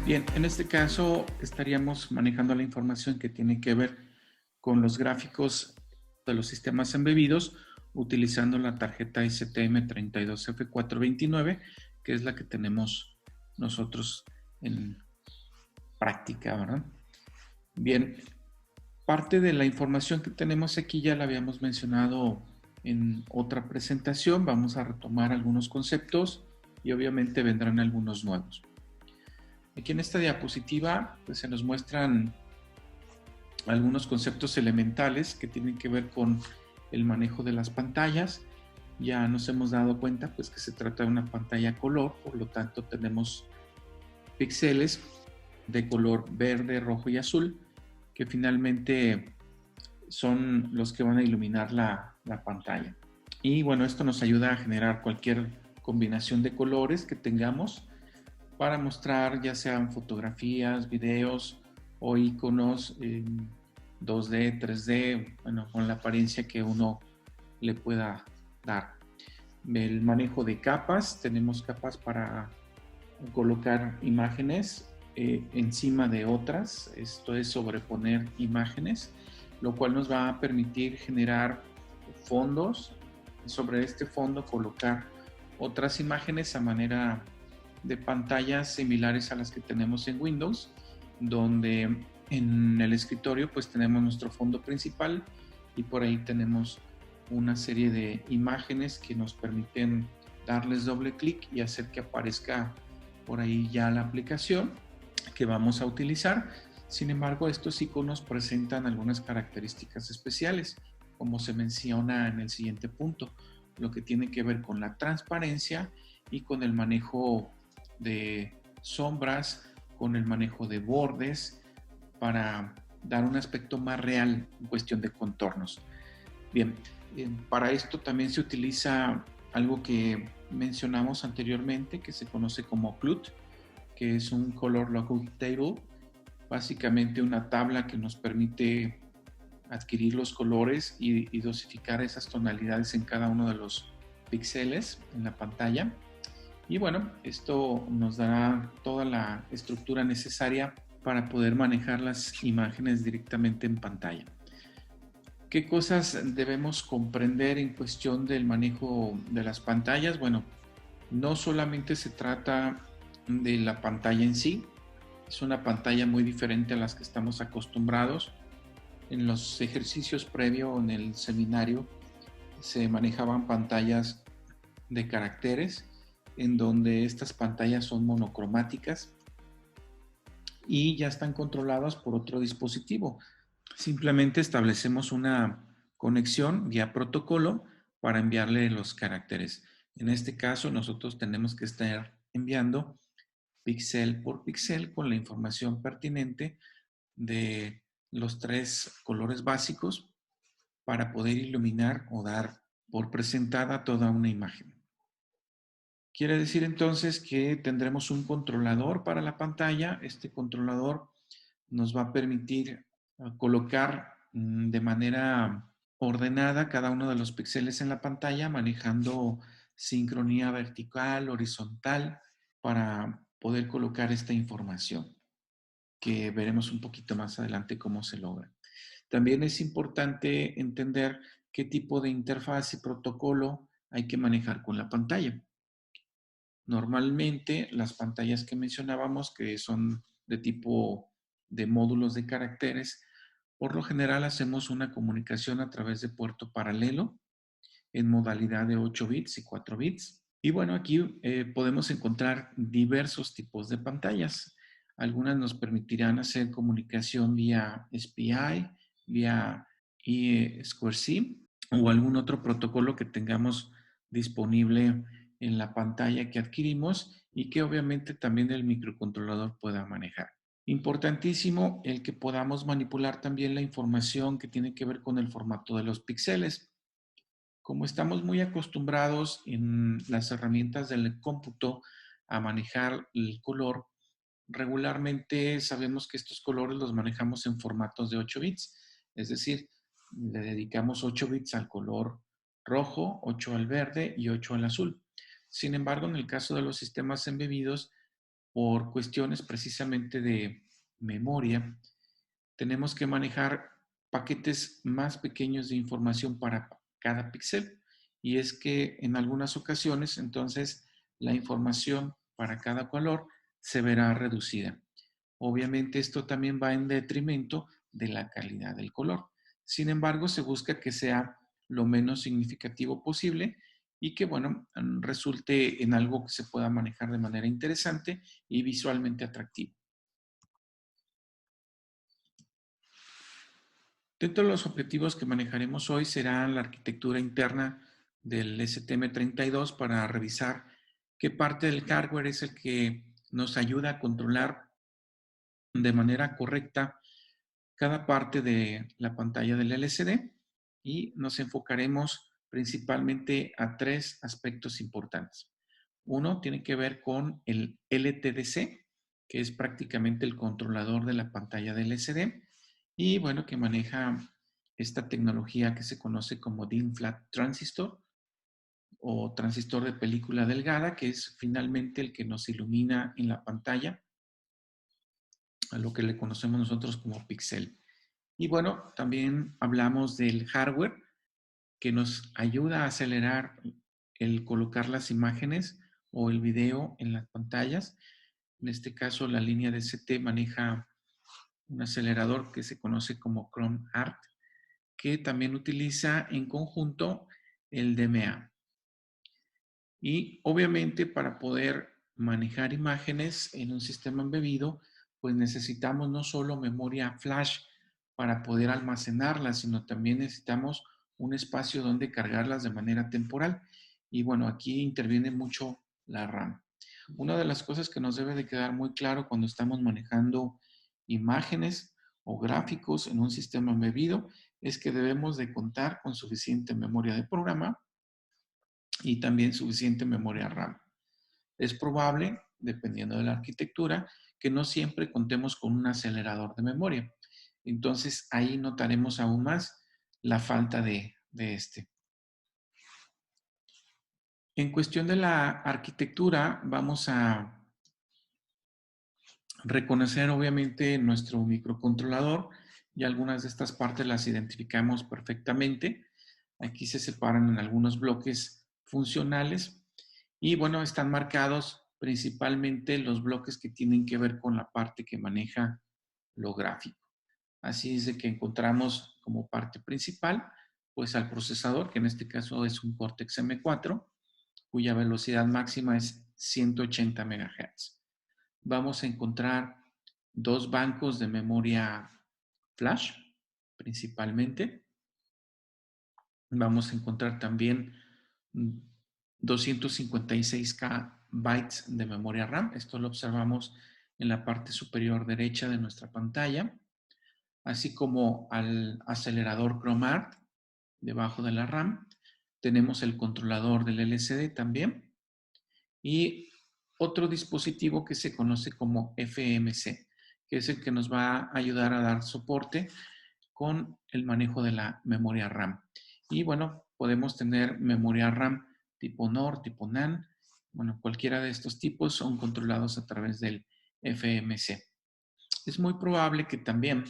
Bien, en este caso estaríamos manejando la información que tiene que ver con los gráficos de los sistemas embebidos utilizando la tarjeta STM32F429, que es la que tenemos nosotros en práctica, ¿verdad? Bien, parte de la información que tenemos aquí ya la habíamos mencionado en otra presentación. Vamos a retomar algunos conceptos y obviamente vendrán algunos nuevos. Aquí en esta diapositiva pues, se nos muestran algunos conceptos elementales que tienen que ver con el manejo de las pantallas. Ya nos hemos dado cuenta pues, que se trata de una pantalla color, por lo tanto tenemos píxeles de color verde, rojo y azul, que finalmente son los que van a iluminar la pantalla. Y bueno, esto nos ayuda a generar cualquier combinación de colores que tengamos para mostrar ya sean fotografías, videos o iconos en 2D, 3D, bueno, con la apariencia que uno le pueda dar. El manejo de capas, tenemos capas para colocar imágenes encima de otras, esto es sobreponer imágenes, lo cual nos va a permitir generar fondos, sobre este fondo colocar otras imágenes a manera de pantallas similares a las que tenemos en Windows, donde en el escritorio pues tenemos nuestro fondo principal y por ahí tenemos una serie de imágenes que nos permiten darles doble clic y hacer que aparezca por ahí ya la aplicación que vamos a utilizar. Sin embargo, estos iconos presentan algunas características especiales, como se menciona en el siguiente punto, lo que tiene que ver con la transparencia y con el manejo de sombras, con el manejo de bordes, para dar un aspecto más real en cuestión de contornos. Bien, para esto también se utiliza algo que mencionamos anteriormente, que se conoce como CLUT, que es un Color Lookup Table, básicamente una tabla que nos permite adquirir los colores y dosificar esas tonalidades en cada uno de los píxeles en la pantalla. Y bueno, esto nos dará toda la estructura necesaria para poder manejar las imágenes directamente en pantalla. ¿Qué cosas debemos comprender en cuestión del manejo de las pantallas? Bueno, no solamente se trata de la pantalla en sí, es una pantalla muy diferente a las que estamos acostumbrados. En los ejercicios previos en el seminario se manejaban pantallas de caracteres, en donde estas pantallas son monocromáticas y ya están controladas por otro dispositivo. Simplemente establecemos una conexión vía protocolo para enviarle los caracteres. En este caso, nosotros tenemos que estar enviando píxel por píxel con la información pertinente de los tres colores básicos para poder iluminar o dar por presentada toda una imagen. Quiere decir entonces que tendremos un controlador para la pantalla. Este controlador nos va a permitir colocar de manera ordenada cada uno de los píxeles en la pantalla, manejando sincronía vertical, horizontal, para poder colocar esta información, que veremos un poquito más adelante cómo se logra. También es importante entender qué tipo de interfaz y protocolo hay que manejar con la pantalla. Normalmente las pantallas que mencionábamos, que son de tipo de módulos de caracteres, por lo general hacemos una comunicación a través de puerto paralelo en modalidad de 8 bits y 4 bits. Y bueno, aquí podemos encontrar diversos tipos de pantallas. Algunas nos permitirán hacer comunicación vía SPI, vía I2C o algún otro protocolo que tengamos disponible en la pantalla que adquirimos y que obviamente también el microcontrolador pueda manejar. Importantísimo el que podamos manipular también la información que tiene que ver con el formato de los píxeles. Como estamos muy acostumbrados en las herramientas del cómputo a manejar el color, regularmente sabemos que estos colores los manejamos en formatos de 8 bits, es decir, le dedicamos 8 bits al color rojo, 8 al verde y 8 al azul. Sin embargo, en el caso de los sistemas embebidos, por cuestiones precisamente de memoria, tenemos que manejar paquetes más pequeños de información para cada píxel. Y es que en algunas ocasiones, entonces, la información para cada color se verá reducida. Obviamente esto también va en detrimento de la calidad del color. Sin embargo, se busca que sea lo menos significativo posible y que, bueno, resulte en algo que se pueda manejar de manera interesante y visualmente atractivo. Dentro de los objetivos que manejaremos hoy será la arquitectura interna del STM32 para revisar qué parte del hardware es el que nos ayuda a controlar de manera correcta cada parte de la pantalla del LCD y nos enfocaremos principalmente a tres aspectos importantes. Uno tiene que ver con el LTDC, que es prácticamente el controlador de la pantalla del LCD y bueno, que maneja esta tecnología que se conoce como DIN Flat Transistor o transistor de película delgada, que es finalmente el que nos ilumina en la pantalla, a lo que le conocemos nosotros como píxel. Y bueno, también hablamos del hardware que nos ayuda a acelerar el colocar las imágenes o el video en las pantallas. En este caso, la línea de ST maneja un acelerador que se conoce como Chrome Art, que también utiliza en conjunto el DMA. Y obviamente para poder manejar imágenes en un sistema embebido, pues necesitamos no solo memoria flash para poder almacenarlas, sino también necesitamos un espacio donde cargarlas de manera temporal. Y bueno, aquí interviene mucho la RAM. Una de las cosas que nos debe de quedar muy claro cuando estamos manejando imágenes o gráficos en un sistema embebido es que debemos de contar con suficiente memoria de programa y también suficiente memoria RAM. Es probable, dependiendo de la arquitectura, que no siempre contemos con un acelerador de memoria. Entonces ahí notaremos aún más la falta de este. En cuestión de la arquitectura, vamos a reconocer obviamente nuestro microcontrolador y algunas de estas partes las identificamos perfectamente. Aquí se separan en algunos bloques funcionales y bueno, están marcados principalmente los bloques que tienen que ver con la parte que maneja lo gráfico. Así es de que encontramos como parte principal pues al procesador, que en este caso es un Cortex M4, cuya velocidad máxima es 180 MHz. Vamos a encontrar dos bancos de memoria flash, principalmente. Vamos a encontrar también 256K bytes de memoria RAM. Esto lo observamos en la parte superior derecha de nuestra pantalla, así como al acelerador ChromeArt debajo de la RAM. Tenemos el controlador del LCD también y otro dispositivo que se conoce como FMC, que es el que nos va a ayudar a dar soporte con el manejo de la memoria RAM. Y bueno, podemos tener memoria RAM tipo NOR, tipo NAND. Bueno, cualquiera de estos tipos son controlados a través del FMC. Es muy probable que también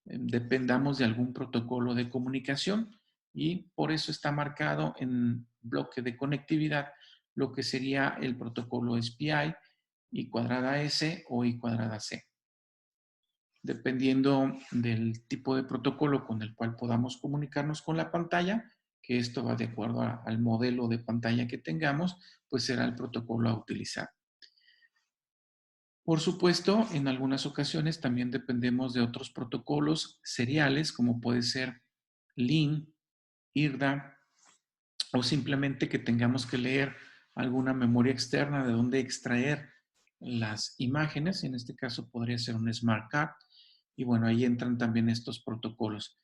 dependamos de algún protocolo de comunicación y por eso está marcado en bloque de conectividad lo que sería el protocolo SPI, I cuadrada S o I cuadrada C. Dependiendo del tipo de protocolo con el cual podamos comunicarnos con la pantalla, que esto va de acuerdo al modelo de pantalla que tengamos, pues será el protocolo a utilizar. Por supuesto, en algunas ocasiones también dependemos de otros protocolos seriales, como puede ser LIN, IRDA, o simplemente que tengamos que leer alguna memoria externa de donde extraer las imágenes. En este caso podría ser un Smart Card. Y bueno, ahí entran también estos protocolos.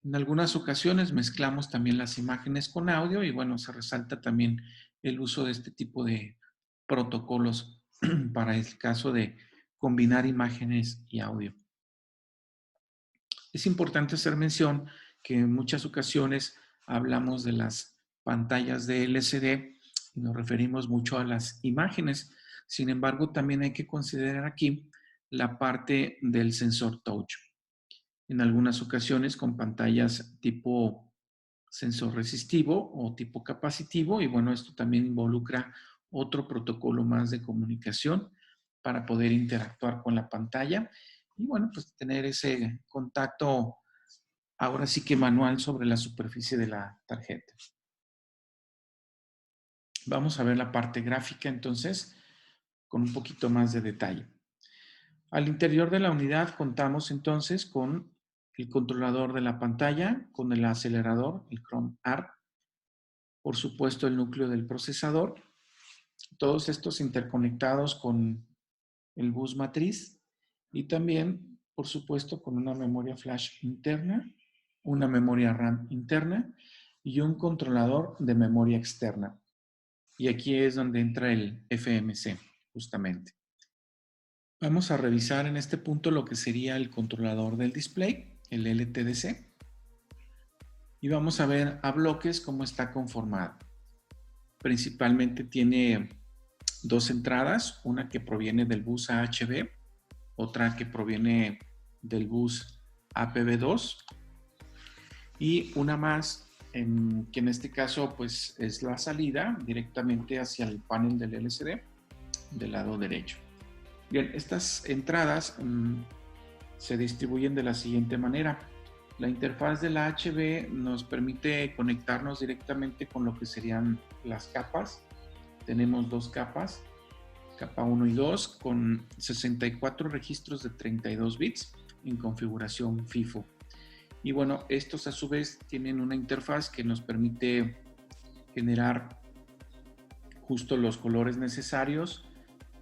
En algunas ocasiones mezclamos también las imágenes con audio y bueno, se resalta también el uso de este tipo de protocolos para el caso de combinar imágenes y audio. Es importante hacer mención que en muchas ocasiones hablamos de las pantallas de LCD y nos referimos mucho a las imágenes. Sin embargo, también hay que considerar aquí la parte del sensor touch. En algunas ocasiones con pantallas tipo sensor resistivo o tipo capacitivo, y bueno, esto también involucra otro protocolo más de comunicación para poder interactuar con la pantalla y bueno, pues tener ese contacto ahora sí que manual sobre la superficie de la tarjeta. Vamos a ver la parte gráfica entonces con un poquito más de detalle. Al interior de la unidad contamos entonces con el controlador de la pantalla, con el acelerador, el Chrome ARC, por supuesto el núcleo del procesador, todos estos interconectados con el bus matriz y también, por supuesto, con una memoria flash interna, una memoria RAM interna y un controlador de memoria externa. Y aquí es donde entra el FMC, justamente. Vamos a revisar en este punto lo que sería el controlador del display, el LTDC. Y vamos a ver a bloques cómo está conformado. Principalmente tiene dos entradas, una que proviene del bus AHB, otra que proviene del bus APB2 y una más que en este caso pues es la salida directamente hacia el panel del LCD del lado derecho. Bien, estas entradas se distribuyen de la siguiente manera. La interfaz de la HB nos permite conectarnos directamente con lo que serían las capas. Tenemos dos capas, capa 1 y 2, con 64 registros de 32 bits en configuración FIFO. Y bueno, estos a su vez tienen una interfaz que nos permite generar justo los colores necesarios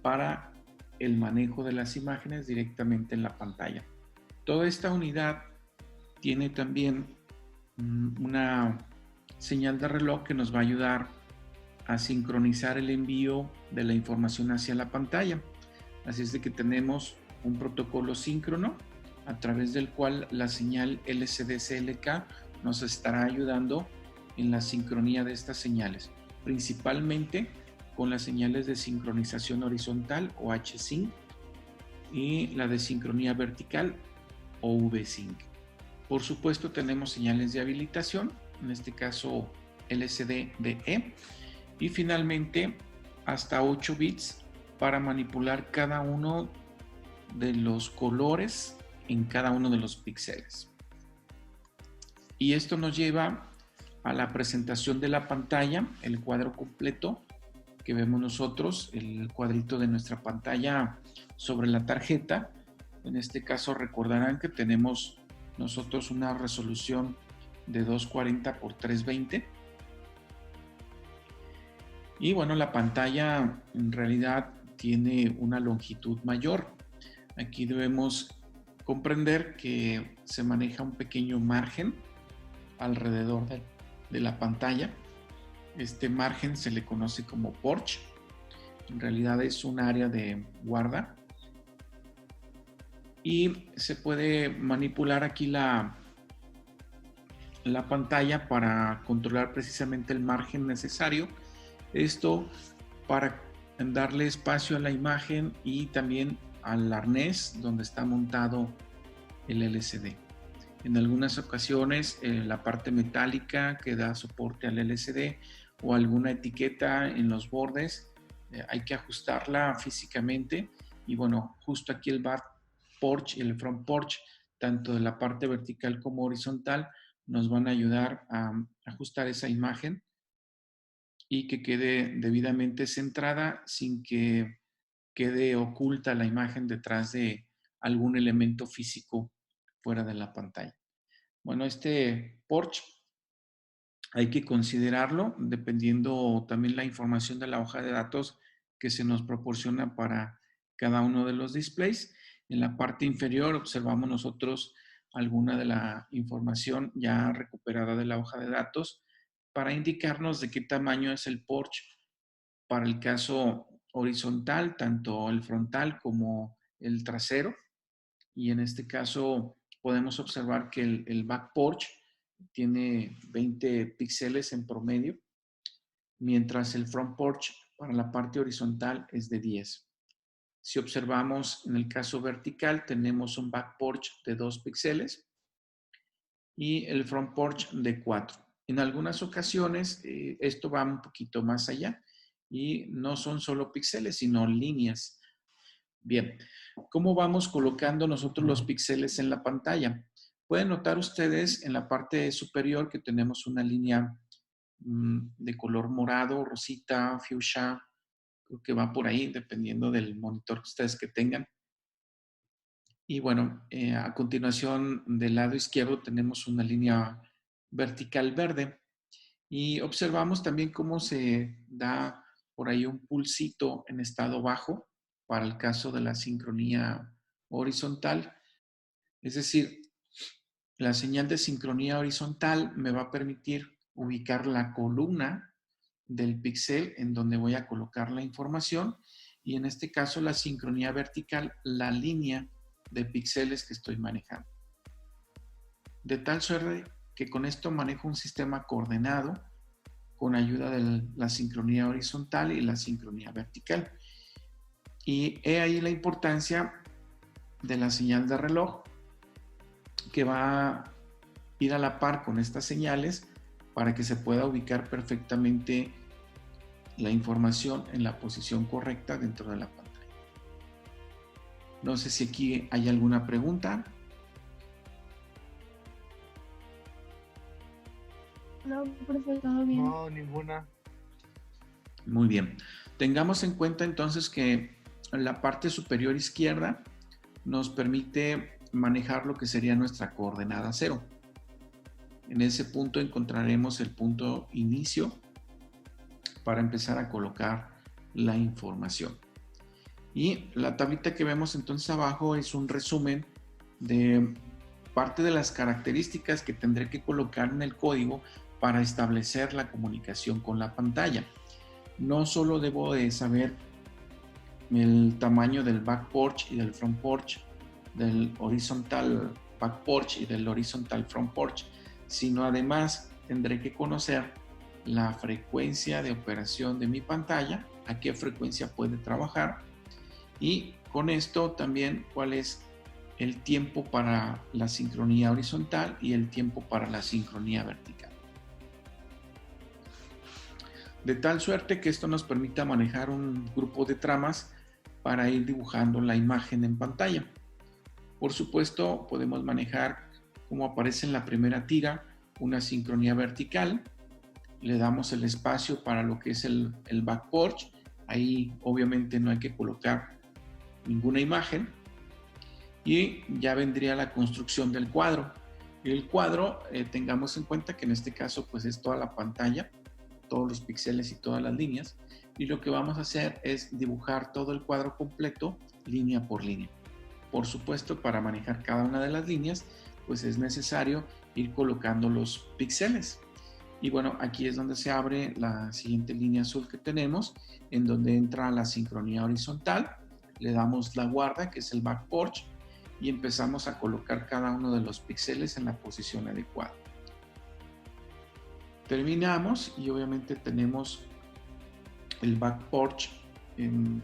para el manejo de las imágenes directamente en la pantalla. Toda esta unidad tiene también una señal de reloj que nos va a ayudar a sincronizar el envío de la información hacia la pantalla. Así es de que tenemos un protocolo síncrono a través del cual la señal LCD-CLK nos estará ayudando en la sincronía de estas señales, principalmente con las señales de sincronización horizontal o H-Sync y la de sincronía vertical o V-Sync. Por supuesto tenemos señales de habilitación, en este caso LCD-DE, y finalmente hasta 8 bits para manipular cada uno de los colores en cada uno de los píxeles. Y esto nos lleva a la presentación de la pantalla, el cuadro completo que vemos nosotros, el cuadrito de nuestra pantalla sobre la tarjeta. En este caso recordarán que tenemos nosotros una resolución de 240 por 320. Y bueno, la pantalla en realidad tiene una longitud mayor. Aquí debemos comprender que se maneja un pequeño margen alrededor de la pantalla. Este margen se le conoce como porch. En realidad es un área de guarda. Y se puede manipular aquí la pantalla para controlar precisamente el margen necesario. Esto para darle espacio a la imagen y también al arnés donde está montado el LCD. En algunas ocasiones la parte metálica que da soporte al LCD o alguna etiqueta en los bordes hay que ajustarla físicamente y bueno, justo aquí el back porch y el front porch, tanto de la parte vertical como horizontal, nos van a ayudar a ajustar esa imagen y que quede debidamente centrada sin que quede oculta la imagen detrás de algún elemento físico fuera de la pantalla. Bueno, este porch hay que considerarlo dependiendo también la información de la hoja de datos que se nos proporciona para cada uno de los displays. En la parte inferior observamos nosotros alguna de la información ya recuperada de la hoja de datos para indicarnos de qué tamaño es el porch para el caso horizontal, tanto el frontal como el trasero. Y en este caso podemos observar que el back porch tiene 20 píxeles en promedio, mientras el front porch para la parte horizontal es de 10. Si observamos en el caso vertical, tenemos un back porch de 2 píxeles y el front porch de 4. En algunas ocasiones esto va un poquito más allá y no son solo píxeles, sino líneas. Bien, ¿cómo vamos colocando nosotros los píxeles en la pantalla? Pueden notar ustedes en la parte superior que tenemos una línea de color morado, rosita, fuchsia, creo que va por ahí, dependiendo del monitor que ustedes que tengan. Y bueno, a continuación del lado izquierdo tenemos una línea vertical verde y observamos también cómo se da por ahí un pulsito en estado bajo para el caso de la sincronía horizontal. Es decir, la señal de sincronía horizontal me va a permitir ubicar la columna del píxel en donde voy a colocar la información y en este caso la sincronía vertical, la línea de píxeles que estoy manejando. De tal suerte que con esto manejo un sistema coordenado con ayuda de la sincronía horizontal y la sincronía vertical. Y he ahí la importancia de la señal de reloj que va a ir a la par con estas señales para que se pueda ubicar perfectamente la información en la posición correcta dentro de la pantalla. No sé si aquí hay alguna pregunta. No, profe, todo bien. No, ninguna. Muy bien. Tengamos en cuenta entonces que la parte superior izquierda nos permite manejar lo que sería nuestra coordenada 0. En ese punto encontraremos el punto inicio para empezar a colocar la información. Y la tablita que vemos entonces abajo es un resumen de parte de las características que tendré que colocar en el código para establecer la comunicación con la pantalla. No solo debo de saber el tamaño del back porch y del front porch, del horizontal back porch y del horizontal front porch, sino además tendré que conocer la frecuencia de operación de mi pantalla, a qué frecuencia puede trabajar y con esto también cuál es el tiempo para la sincronía horizontal y el tiempo para la sincronía vertical. De tal suerte que esto nos permita manejar un grupo de tramas para ir dibujando la imagen en pantalla. Por supuesto, podemos manejar, como aparece en la primera tira, una sincronía vertical. Le damos el espacio para lo que es el back porch. Ahí obviamente no hay que colocar ninguna imagen. Y ya vendría la construcción del cuadro. El cuadro, tengamos en cuenta que en este caso pues es toda la pantalla, todos los píxeles y todas las líneas. Y lo que vamos a hacer es dibujar todo el cuadro completo, línea por línea. Por supuesto, para manejar cada una de las líneas, pues es necesario ir colocando los píxeles. Y bueno, aquí es donde se abre la siguiente línea azul que tenemos, en donde entra la sincronía horizontal. Le damos la guarda, que es el back porch, y empezamos a colocar cada uno de los píxeles en la posición adecuada. Terminamos y obviamente tenemos el back porch en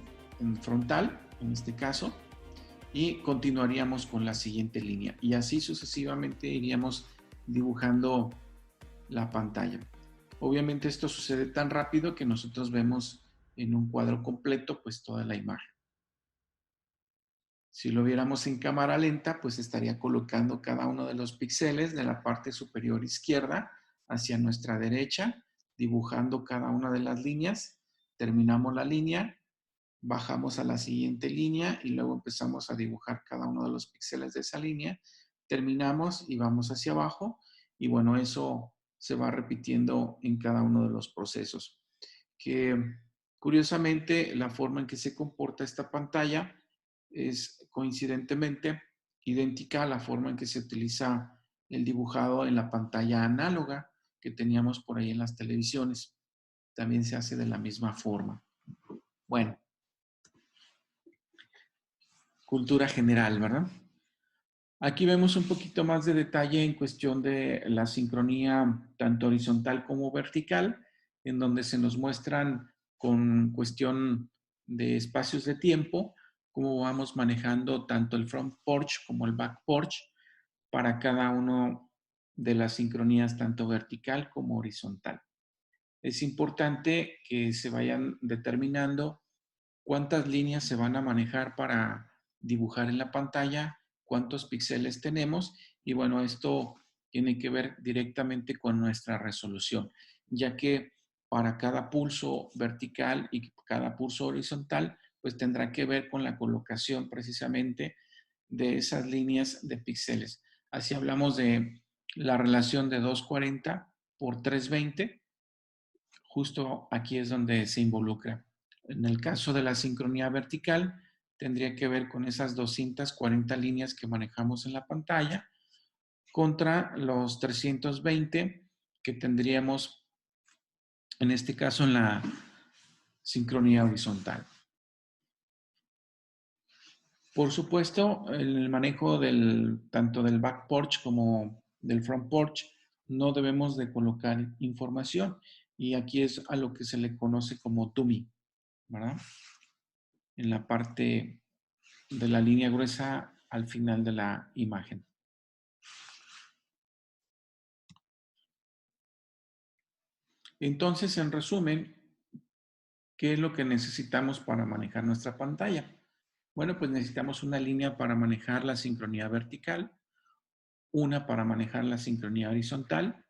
frontal, en este caso, y continuaríamos con la siguiente línea. Y así sucesivamente iríamos dibujando la pantalla. Obviamente esto sucede tan rápido que nosotros vemos en un cuadro completo pues toda la imagen. Si lo viéramos en cámara lenta, pues estaría colocando cada uno de los píxeles de la parte superior izquierda hacia nuestra derecha, dibujando cada una de las líneas. Terminamos la línea, bajamos a la siguiente línea y luego empezamos a dibujar cada uno de los píxeles de esa línea. Terminamos y vamos hacia abajo y bueno, eso se va repitiendo en cada uno de los procesos. Que curiosamente la forma en que se comporta esta pantalla es coincidentemente idéntica a la forma en que se utiliza el dibujado en la pantalla análoga que teníamos por ahí en las televisiones. También se hace de la misma forma. Bueno, cultura general, ¿verdad? Aquí vemos un poquito más de detalle en cuestión de la sincronía tanto horizontal como vertical, en donde se nos muestran con cuestión de espacios de tiempo, cómo vamos manejando tanto el front porch como el back porch para cada uno de las sincronías, tanto vertical como horizontal. Es importante que se vayan determinando cuántas líneas se van a manejar para dibujar en la pantalla, cuántos píxeles tenemos y bueno, esto tiene que ver directamente con nuestra resolución, ya que para cada pulso vertical y cada pulso horizontal, pues tendrá que ver con la colocación precisamente de esas líneas de píxeles. Así hablamos de la relación de 240 por 320, justo aquí es donde se involucra. En el caso de la sincronía vertical, tendría que ver con esas 240 líneas que manejamos en la pantalla contra los 320 que tendríamos en este caso en la sincronía horizontal. Por supuesto, el manejo tanto del back porch como del front porch no debemos de colocar información y aquí es a lo que se le conoce como dummy, ¿verdad? En la parte de la línea gruesa al final de la imagen. Entonces, en resumen, ¿qué es lo que necesitamos para manejar nuestra pantalla? Bueno, pues necesitamos una línea para manejar la sincronía vertical, una para manejar la sincronía horizontal,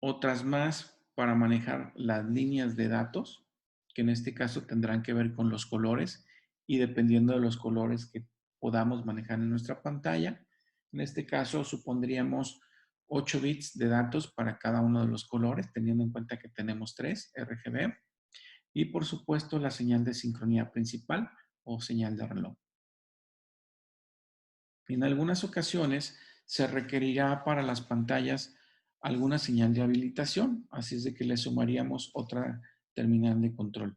otras más para manejar las líneas de datos, que en este caso tendrán que ver con los colores y dependiendo de los colores que podamos manejar en nuestra pantalla. En este caso supondríamos 8 bits de datos para cada uno de los colores, teniendo en cuenta que tenemos 3 RGB. Y por supuesto la señal de sincronía principal o señal de reloj. En algunas ocasiones se requerirá para las pantallas alguna señal de habilitación, así es de que le sumaríamos otra terminal de control.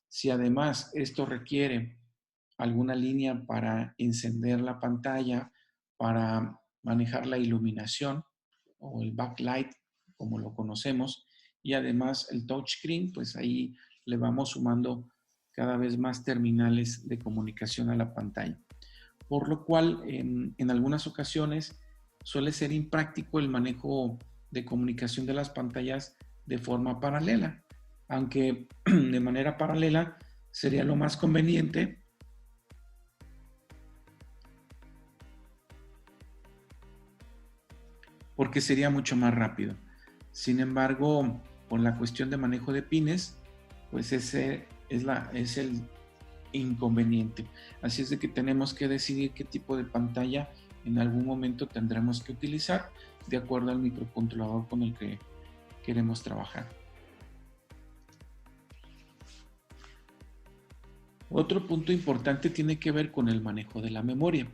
Si además esto requiere alguna línea para encender la pantalla, para manejar la iluminación o el backlight, como lo conocemos, y además el touchscreen, pues ahí le vamos sumando cada vez más terminales de comunicación a la pantalla. Por lo cual, en algunas ocasiones suele ser impráctico el manejo de comunicación de las pantallas de forma paralela, aunque de manera paralela sería lo más conveniente porque sería mucho más rápido. Sin embargo, por la cuestión de manejo de pines, pues ese es el inconveniente. Así es de que tenemos que decidir qué tipo de pantalla en algún momento tendremos que utilizar de acuerdo al microcontrolador con el que queremos trabajar. Otro punto importante tiene que ver con el manejo de la memoria.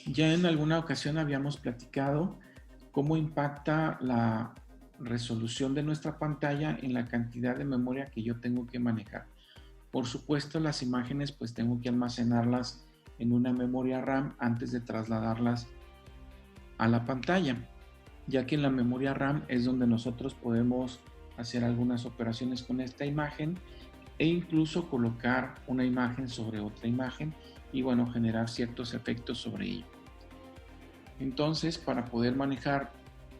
Ya en alguna ocasión habíamos platicado cómo impacta la resolución de nuestra pantalla en la cantidad de memoria que yo tengo que manejar. Por supuesto, las imágenes pues tengo que almacenarlas en una memoria RAM antes de trasladarlas a la pantalla, ya que en la memoria RAM es donde nosotros podemos hacer algunas operaciones con esta imagen e incluso colocar una imagen sobre otra imagen y bueno, generar ciertos efectos sobre ella. Entonces, para poder manejar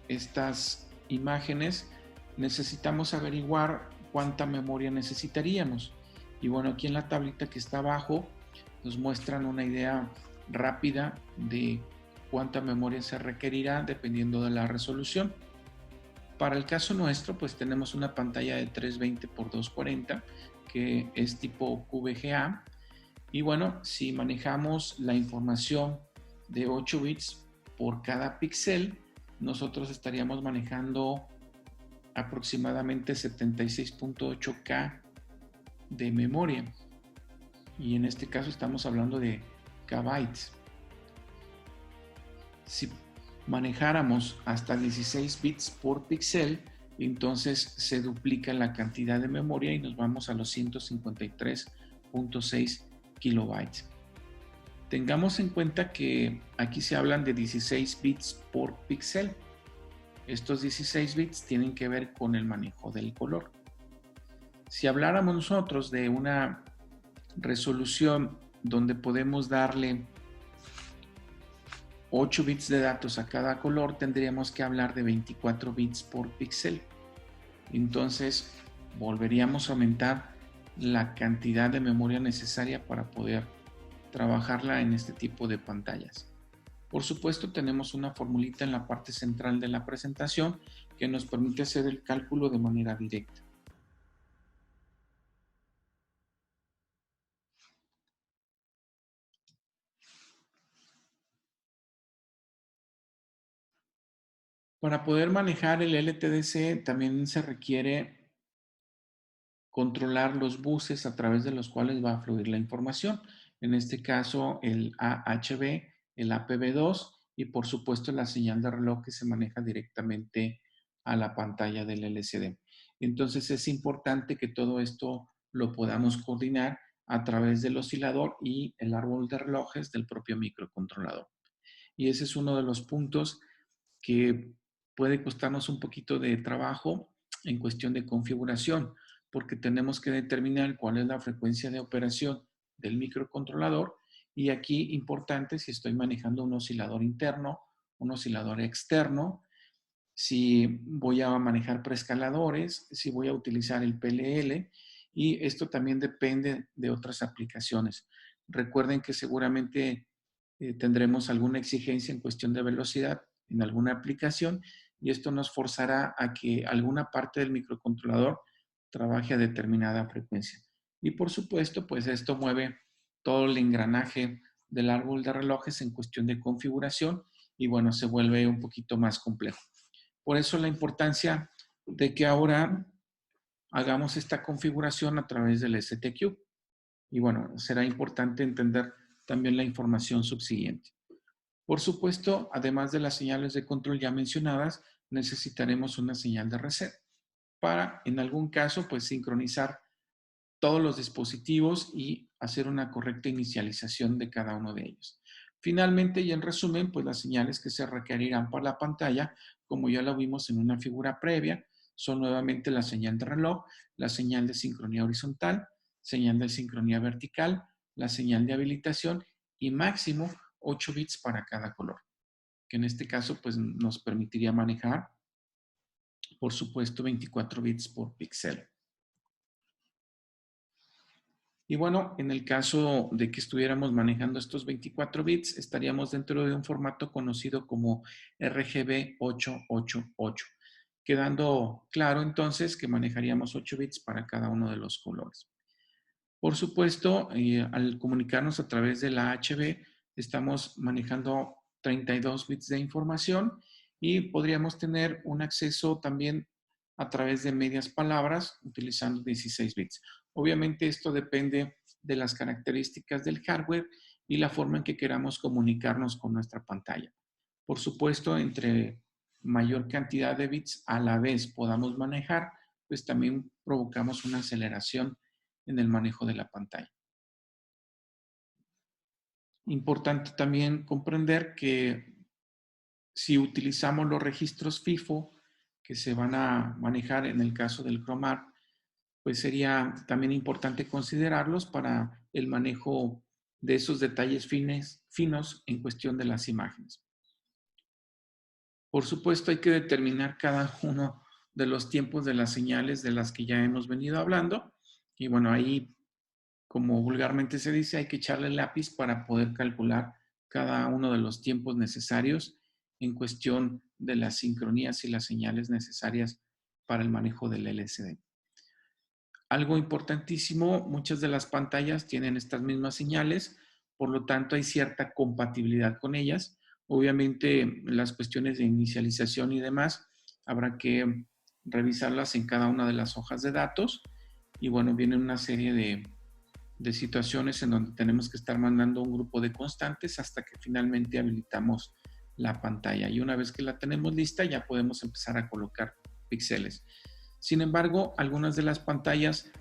estas imágenes, necesitamos averiguar cuánta memoria necesitaríamos. Y bueno, aquí en la tablita que está abajo nos muestran una idea rápida de cuánta memoria se requerirá dependiendo de la resolución. Para el caso nuestro, pues tenemos una pantalla de 320 x 240 que es tipo QVGA. Y bueno, si manejamos la información de 8 bits por cada píxel, nosotros estaríamos manejando aproximadamente 76.8K de memoria. Y en este caso estamos hablando de kbytes. Si manejáramos hasta 16 bits por píxel, entonces se duplica la cantidad de memoria y nos vamos a los 153.6 kilobytes. Tengamos en cuenta que aquí se hablan de 16 bits por píxel. Estos 16 bits tienen que ver con el manejo del color. Si habláramos nosotros de una resolución donde podemos darle 8 bits de datos a cada color, tendríamos que hablar de 24 bits por píxel. Entonces, volveríamos a aumentar la cantidad de memoria necesaria para poder trabajarla en este tipo de pantallas. Por supuesto, tenemos una formulita en la parte central de la presentación que nos permite hacer el cálculo de manera directa. Para poder manejar el LTDC también se requiere controlar los buses a través de los cuales va a fluir la información. En este caso, el AHB, el APB2 y por supuesto la señal de reloj que se maneja directamente a la pantalla del LCD. Entonces es importante que todo esto lo podamos coordinar a través del oscilador y el árbol de relojes del propio microcontrolador. Y ese es uno de los puntos que puede costarnos un poquito de trabajo en cuestión de configuración, porque tenemos que determinar cuál es la frecuencia de operación del microcontrolador y aquí importante si estoy manejando un oscilador interno, un oscilador externo, si voy a manejar preescaladores, si voy a utilizar el PLL y esto también depende de otras aplicaciones. Recuerden que seguramente tendremos alguna exigencia en cuestión de velocidad en alguna aplicación y esto nos forzará a que alguna parte del microcontrolador trabaje a determinada frecuencia. Y por supuesto, pues esto mueve todo el engranaje del árbol de relojes en cuestión de configuración y bueno, se vuelve un poquito más complejo. Por eso la importancia de que ahora hagamos esta configuración a través del STQ. Y bueno, será importante entender también la información subsiguiente. Por supuesto, además de las señales de control ya mencionadas, necesitaremos una señal de reset para, en algún caso, pues sincronizar todos los dispositivos y hacer una correcta inicialización de cada uno de ellos. Finalmente, y en resumen, pues las señales que se requerirán para la pantalla, como ya lo vimos en una figura previa, son nuevamente la señal de reloj, la señal de sincronía horizontal, señal de sincronía vertical, la señal de habilitación y máximo 8 bits para cada color, que en este caso pues nos permitiría manejar, por supuesto, 24 bits por píxel. Y bueno, en el caso de que estuviéramos manejando estos 24 bits, estaríamos dentro de un formato conocido como RGB 888, quedando claro entonces que manejaríamos 8 bits para cada uno de los colores. Por supuesto, al comunicarnos a través de la HB, estamos manejando 32 bits de información y podríamos tener un acceso también a través de medias palabras utilizando 16 bits. Obviamente esto depende de las características del hardware y la forma en que queramos comunicarnos con nuestra pantalla. Por supuesto, entre mayor cantidad de bits a la vez podamos manejar, pues también provocamos una aceleración en el manejo de la pantalla. Importante también comprender que si utilizamos los registros FIFO que se van a manejar en el caso del Chromart, pues sería también importante considerarlos para el manejo de esos detalles finos en cuestión de las imágenes. Por supuesto, hay que determinar cada uno de los tiempos de las señales de las que ya hemos venido hablando. Y bueno, ahí, como vulgarmente se dice, hay que echarle lápiz para poder calcular cada uno de los tiempos necesarios en cuestión de las sincronías y las señales necesarias para el manejo del LCD. Algo importantísimo, muchas de las pantallas tienen estas mismas señales, por lo tanto hay cierta compatibilidad con ellas. Obviamente las cuestiones de inicialización y demás habrá que revisarlas en cada una de las hojas de datos y bueno, viene una serie de situaciones en donde tenemos que estar mandando un grupo de constantes hasta que finalmente habilitamos la pantalla y una vez que la tenemos lista ya podemos empezar a colocar píxeles. Sin embargo, algunas de las pantallas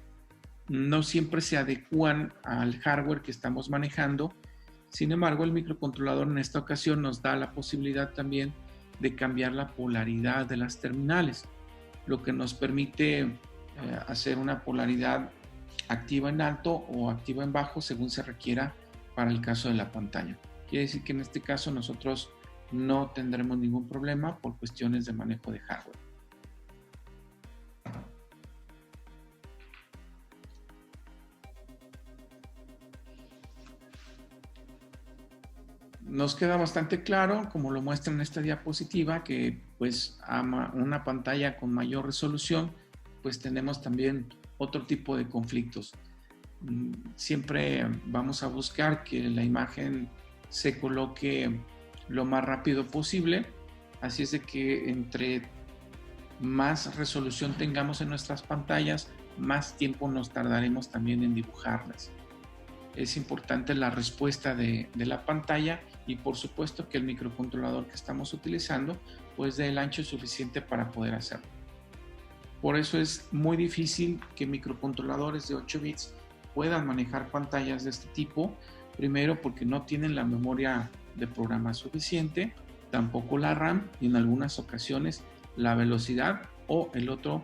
no siempre se adecúan al hardware que estamos manejando. Sin embargo, el microcontrolador en esta ocasión nos da la posibilidad también de cambiar la polaridad de las terminales, lo que nos permite hacer una polaridad activa en alto o activa en bajo según se requiera para el caso de la pantalla. Quiere decir que en este caso nosotros no tendremos ningún problema por cuestiones de manejo de hardware. Nos queda bastante claro, como lo muestra en esta diapositiva, que pues a una pantalla con mayor resolución, pues tenemos también otro tipo de conflictos. Siempre vamos a buscar que la imagen se coloque lo más rápido posible, así es de que entre más resolución tengamos en nuestras pantallas, más tiempo nos tardaremos también en dibujarlas. Es importante la respuesta de la pantalla y por supuesto que el microcontrolador que estamos utilizando pues dé el ancho suficiente para poder hacerlo. Por eso es muy difícil que microcontroladores de 8 bits puedan manejar pantallas de este tipo. Primero porque no tienen la memoria de programa suficiente, tampoco la RAM y en algunas ocasiones la velocidad o el otro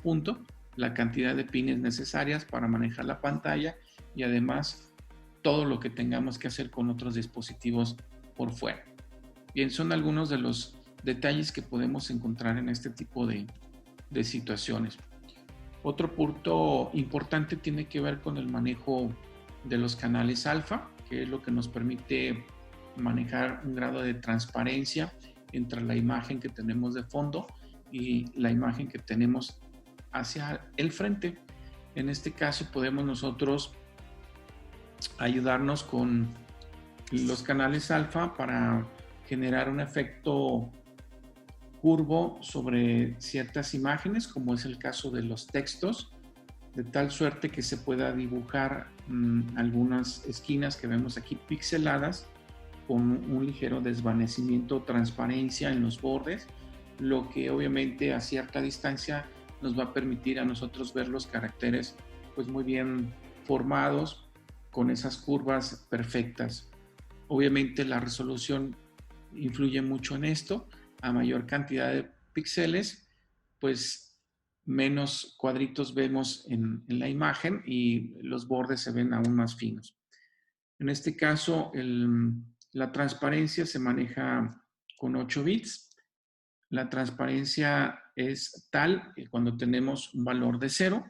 punto, la cantidad de pines necesarias para manejar la pantalla y además todo lo que tengamos que hacer con otros dispositivos por fuera. Bien, son algunos de los detalles que podemos encontrar en este tipo de situaciones. Otro punto importante tiene que ver con el manejo de los canales alfa, que es lo que nos permite manejar un grado de transparencia entre la imagen que tenemos de fondo y la imagen que tenemos hacia el frente. En este caso podemos nosotros ayudarnos con los canales alfa para generar un efecto curvo sobre ciertas imágenes, como es el caso de los textos, de tal suerte que se pueda dibujar algunas esquinas que vemos aquí pixeladas con un ligero desvanecimiento o transparencia en los bordes, lo que obviamente a cierta distancia nos va a permitir a nosotros ver los caracteres pues muy bien formados con esas curvas perfectas. Obviamente la resolución influye mucho en esto. A mayor cantidad de píxeles, pues menos cuadritos vemos en la imagen y los bordes se ven aún más finos. En este caso, la transparencia se maneja con 8 bits. La transparencia es tal que cuando tenemos un valor de 0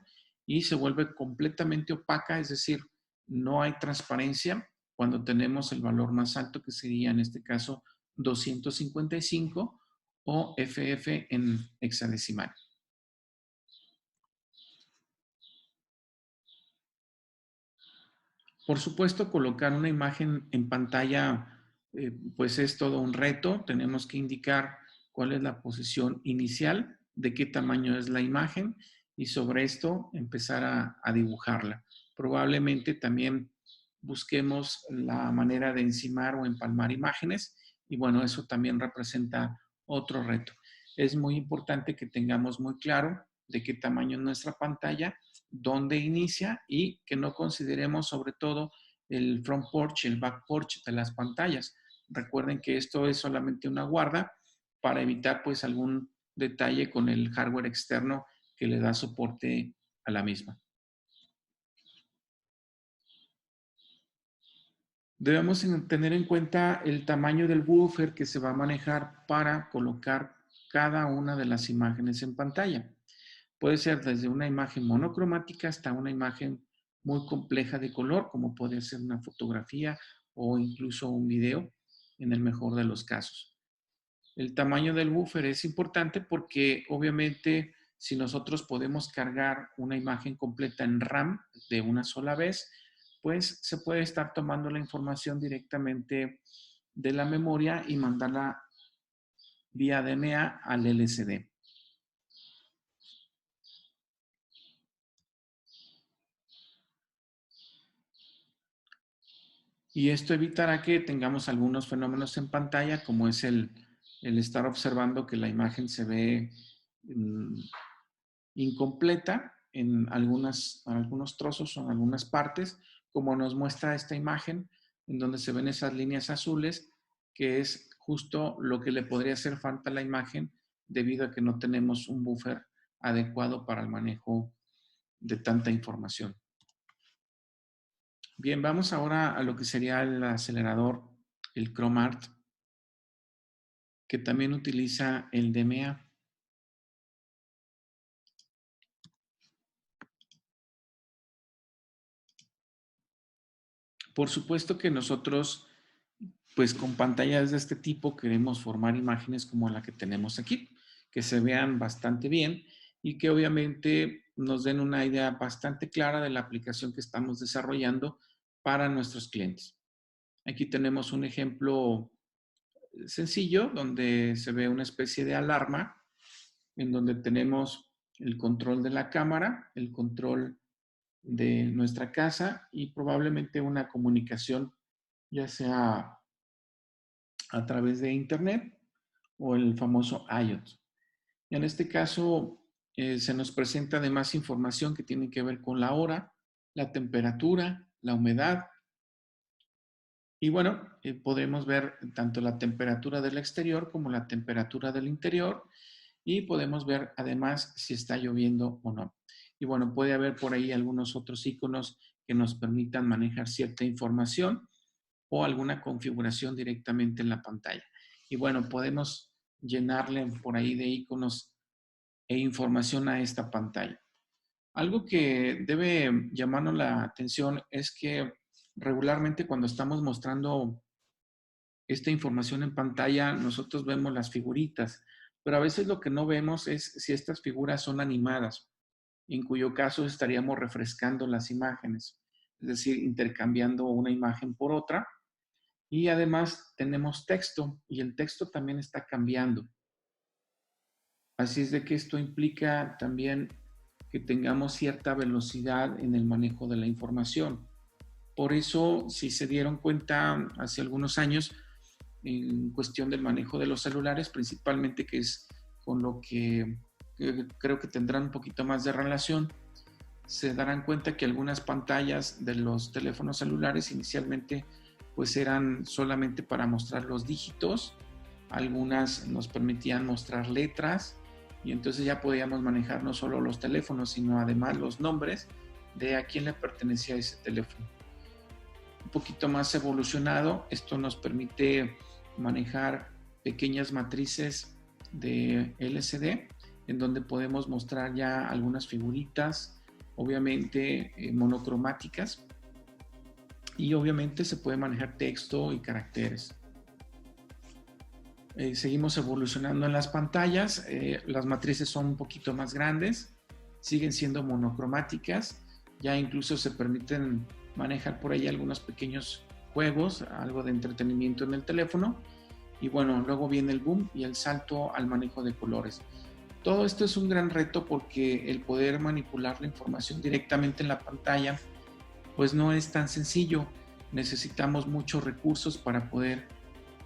y se vuelve completamente opaca, es decir, no hay transparencia cuando tenemos el valor más alto, que sería en este caso 255 o FF en hexadecimal. Por supuesto, colocar una imagen en pantalla pues es todo un reto. Tenemos que indicar cuál es la posición inicial, de qué tamaño es la imagen y sobre esto empezar a dibujarla. Probablemente también busquemos la manera de encimar o empalmar imágenes y bueno, eso también representa otro reto. Es muy importante que tengamos muy claro de qué tamaño es nuestra pantalla, dónde inicia y que no consideremos sobre todo el front porch y el back porch de las pantallas. Recuerden que esto es solamente una guarda para evitar pues algún detalle con el hardware externo que le da soporte a la misma. Debemos tener en cuenta el tamaño del buffer que se va a manejar para colocar cada una de las imágenes en pantalla. Puede ser desde una imagen monocromática hasta una imagen muy compleja de color, como puede ser una fotografía o incluso un video, en el mejor de los casos. El tamaño del buffer es importante porque obviamente si nosotros podemos cargar una imagen completa en RAM de una sola vez, pues se puede estar tomando la información directamente de la memoria y mandarla vía DMA al LCD. Y esto evitará que tengamos algunos fenómenos en pantalla, como es el estar observando que la imagen se ve incompleta en algunos trozos o en algunas partes, como nos muestra esta imagen, en donde se ven esas líneas azules, que es justo lo que le podría hacer falta a la imagen debido a que no tenemos un buffer adecuado para el manejo de tanta información. Bien, vamos ahora a lo que sería el acelerador, el ChromArt, que también utiliza el DMA. Por supuesto que nosotros, pues con pantallas de este tipo, queremos formar imágenes como la que tenemos aquí, que se vean bastante bien y que obviamente nos den una idea bastante clara de la aplicación que estamos desarrollando para nuestros clientes. Aquí tenemos un ejemplo sencillo donde se ve una especie de alarma en donde tenemos el control de la cámara, el control de nuestra casa y probablemente una comunicación, ya sea a través de Internet o el famoso IoT. En este caso, se nos presenta además información que tiene que ver con la hora, la temperatura, la humedad. Y bueno, podemos ver tanto la temperatura del exterior como la temperatura del interior y podemos ver además si está lloviendo o no. Y bueno, puede haber por ahí algunos otros iconos que nos permitan manejar cierta información o alguna configuración directamente en la pantalla. Y bueno, podemos llenarle por ahí de iconos e información a esta pantalla. Algo que debe llamarnos la atención es que regularmente cuando estamos mostrando esta información en pantalla, nosotros vemos las figuritas, pero a veces lo que no vemos es si estas figuras son animadas, en cuyo caso estaríamos refrescando las imágenes, es decir, intercambiando una imagen por otra. Y además tenemos texto y el texto también está cambiando. Así es de que esto implica también que tengamos cierta velocidad en el manejo de la información. Por eso, si se dieron cuenta hace algunos años, en cuestión del manejo de los celulares, principalmente que es con lo que creo que tendrán un poquito más de relación, se darán cuenta que algunas pantallas de los teléfonos celulares inicialmente pues eran solamente para mostrar los dígitos, algunas nos permitían mostrar letras y entonces ya podíamos manejar no solo los teléfonos, sino además los nombres de a quién le pertenecía ese teléfono. Un poquito más evolucionado, esto nos permite manejar pequeñas matrices de LCD en donde podemos mostrar ya algunas figuritas, obviamente monocromáticas, y obviamente se puede manejar texto y caracteres. Seguimos evolucionando en las pantallas, las matrices son un poquito más grandes, siguen siendo monocromáticas, ya incluso se permiten manejar por ahí algunos pequeños juegos, algo de entretenimiento en el teléfono, y bueno, luego viene el boom y el salto al manejo de colores. Todo esto es un gran reto porque el poder manipular la información directamente en la pantalla pues no es tan sencillo. Necesitamos muchos recursos para poder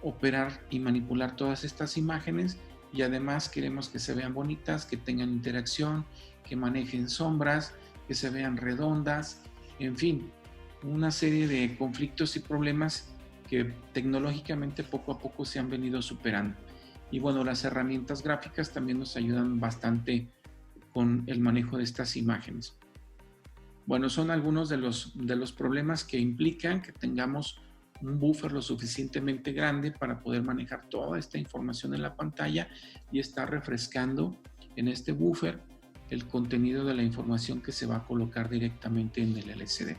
operar y manipular todas estas imágenes y además queremos que se vean bonitas, que tengan interacción, que manejen sombras, que se vean redondas, en fin, una serie de conflictos y problemas que tecnológicamente poco a poco se han venido superando. Y bueno, las herramientas gráficas también nos ayudan bastante con el manejo de estas imágenes. Bueno, son algunos de los problemas que implican que tengamos un buffer lo suficientemente grande para poder manejar toda esta información en la pantalla y estar refrescando en este buffer el contenido de la información que se va a colocar directamente en el LCD.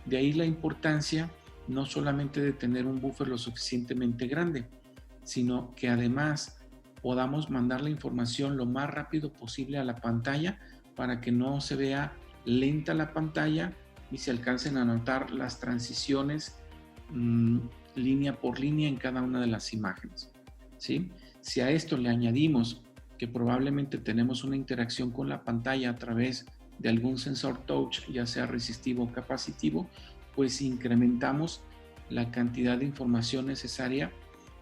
De ahí la importancia no solamente de tener un buffer lo suficientemente grande, sino que además podamos mandar la información lo más rápido posible a la pantalla para que no se vea lenta la pantalla y se alcancen a notar las transiciones línea por línea en cada una de las imágenes, ¿sí? Si a esto le añadimos que probablemente tenemos una interacción con la pantalla a través de algún sensor touch, ya sea resistivo o capacitivo, pues incrementamos la cantidad de información necesaria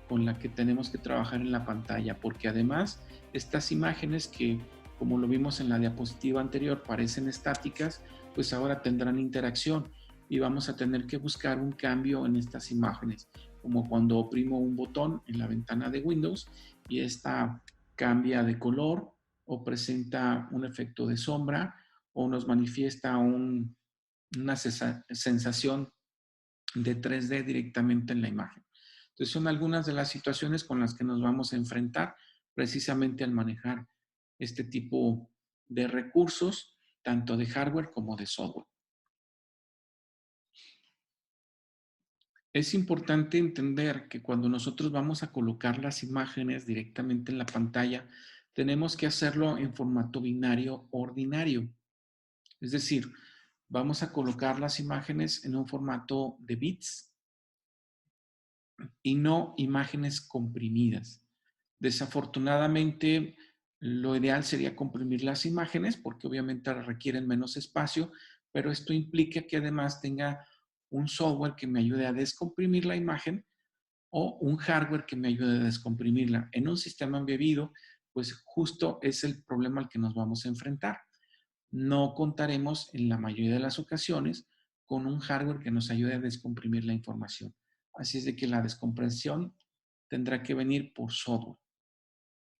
con la que tenemos que trabajar en la pantalla, porque además estas imágenes que, como lo vimos en la diapositiva anterior, parecen estáticas, pues ahora tendrán interacción y vamos a tener que buscar un cambio en estas imágenes, como cuando oprimo un botón en la ventana de Windows y esta cambia de color o presenta un efecto de sombra o nos manifiesta una sensación de 3D directamente en la imagen. Entonces son algunas de las situaciones con las que nos vamos a enfrentar precisamente al manejar este tipo de recursos, tanto de hardware como de software. Es importante entender que cuando nosotros vamos a colocar las imágenes directamente en la pantalla, tenemos que hacerlo en formato binario ordinario. Es decir, vamos a colocar las imágenes en un formato de bits y no imágenes comprimidas. Desafortunadamente, lo ideal sería comprimir las imágenes porque obviamente requieren menos espacio, pero esto implica que además tenga un software que me ayude a descomprimir la imagen o un hardware que me ayude a descomprimirla. En un sistema embebido, pues justo es el problema al que nos vamos a enfrentar. No contaremos en la mayoría de las ocasiones con un hardware que nos ayude a descomprimir la información. Así es de que la descompresión tendrá que venir por software.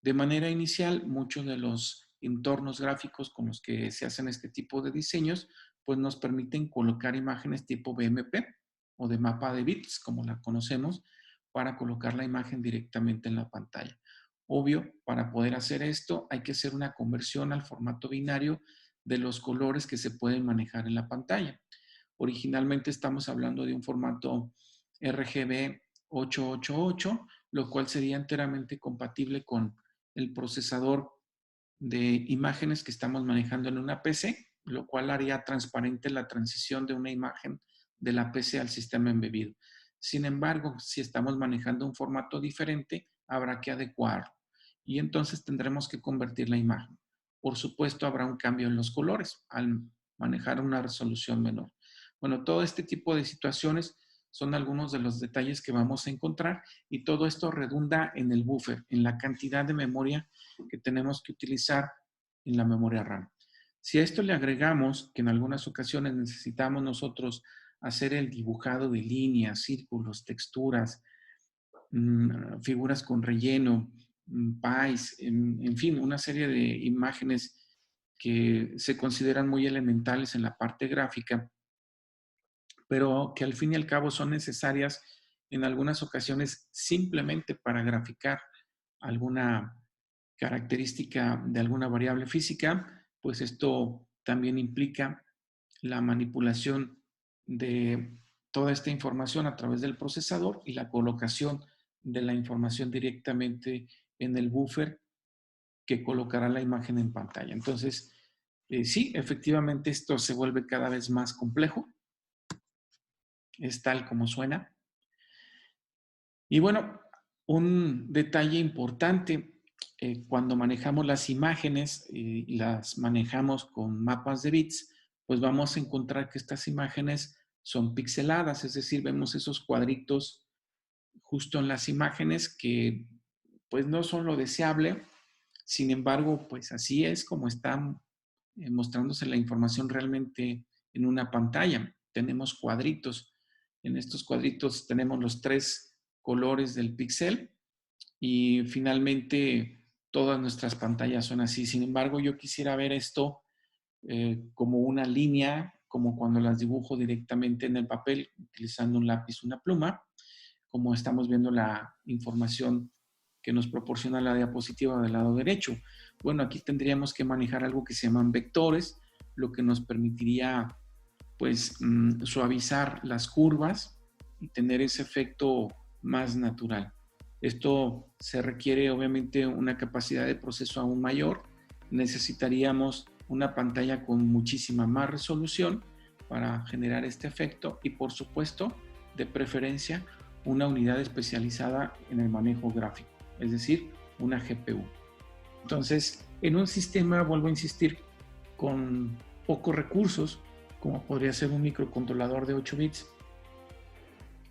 De manera inicial, muchos de los entornos gráficos con los que se hacen este tipo de diseños, pues nos permiten colocar imágenes tipo BMP o de mapa de bits, como la conocemos, para colocar la imagen directamente en la pantalla. Obvio, para poder hacer esto hay que hacer una conversión al formato binario de los colores que se pueden manejar en la pantalla. Originalmente estamos hablando de un formato RGB 888, lo cual sería enteramente compatible con el procesador de imágenes que estamos manejando en una PC, lo cual haría transparente la transición de una imagen de la PC al sistema embebido. Sin embargo, si estamos manejando un formato diferente, habrá que adecuarlo y entonces tendremos que convertir la imagen. Por supuesto, habrá un cambio en los colores al manejar una resolución menor. Bueno, todo este tipo de situaciones son algunos de los detalles que vamos a encontrar y todo esto redunda en el buffer, en la cantidad de memoria que tenemos que utilizar en la memoria RAM. Si a esto le agregamos que en algunas ocasiones necesitamos nosotros hacer el dibujado de líneas, círculos, texturas, figuras con relleno, pies, en fin, una serie de imágenes que se consideran muy elementales en la parte gráfica, pero que al fin y al cabo son necesarias en algunas ocasiones simplemente para graficar alguna característica de alguna variable física, pues esto también implica la manipulación de toda esta información a través del procesador y la colocación de la información directamente en el buffer que colocará la imagen en pantalla. Entonces, sí, efectivamente esto se vuelve cada vez más complejo. Es tal como suena. Y bueno, un detalle importante cuando manejamos las imágenes y las manejamos con mapas de bits, pues vamos a encontrar que estas imágenes son pixeladas, es decir, vemos esos cuadritos justo en las imágenes que pues no son lo deseable. Sin embargo, pues así es como está mostrándose la información realmente en una pantalla. Tenemos cuadritos. En estos cuadritos tenemos los 3 colores del píxel y finalmente todas nuestras pantallas son así. Sin embargo, yo quisiera ver esto como una línea, como cuando las dibujo directamente en el papel utilizando un lápiz, una pluma, como estamos viendo la información que nos proporciona la diapositiva del lado derecho. Bueno, aquí tendríamos que manejar algo que se llaman vectores, lo que nos permitiría pues suavizar las curvas y tener ese efecto más natural. Esto se requiere obviamente una capacidad de proceso aún mayor. Necesitaríamos una pantalla con muchísima más resolución para generar este efecto y por supuesto, de preferencia, una unidad especializada en el manejo gráfico, es decir, una GPU. Entonces, en un sistema, vuelvo a insistir, con pocos recursos, como podría ser un microcontrolador de 8 bits,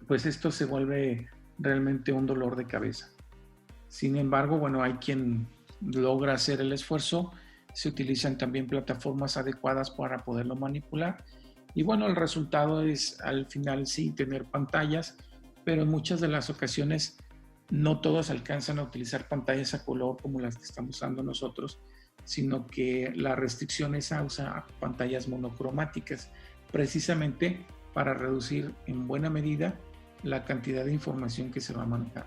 pues esto se vuelve realmente un dolor de cabeza. Sin embargo, bueno, hay quien logra hacer el esfuerzo, se utilizan también plataformas adecuadas para poderlo manipular y bueno, el resultado es al final sí tener pantallas, pero en muchas de las ocasiones no todos alcanzan a utilizar pantallas a color como las que estamos usando nosotros, sino que la restricción es a usar pantallas monocromáticas, precisamente para reducir en buena medida la cantidad de información que se va a manejar.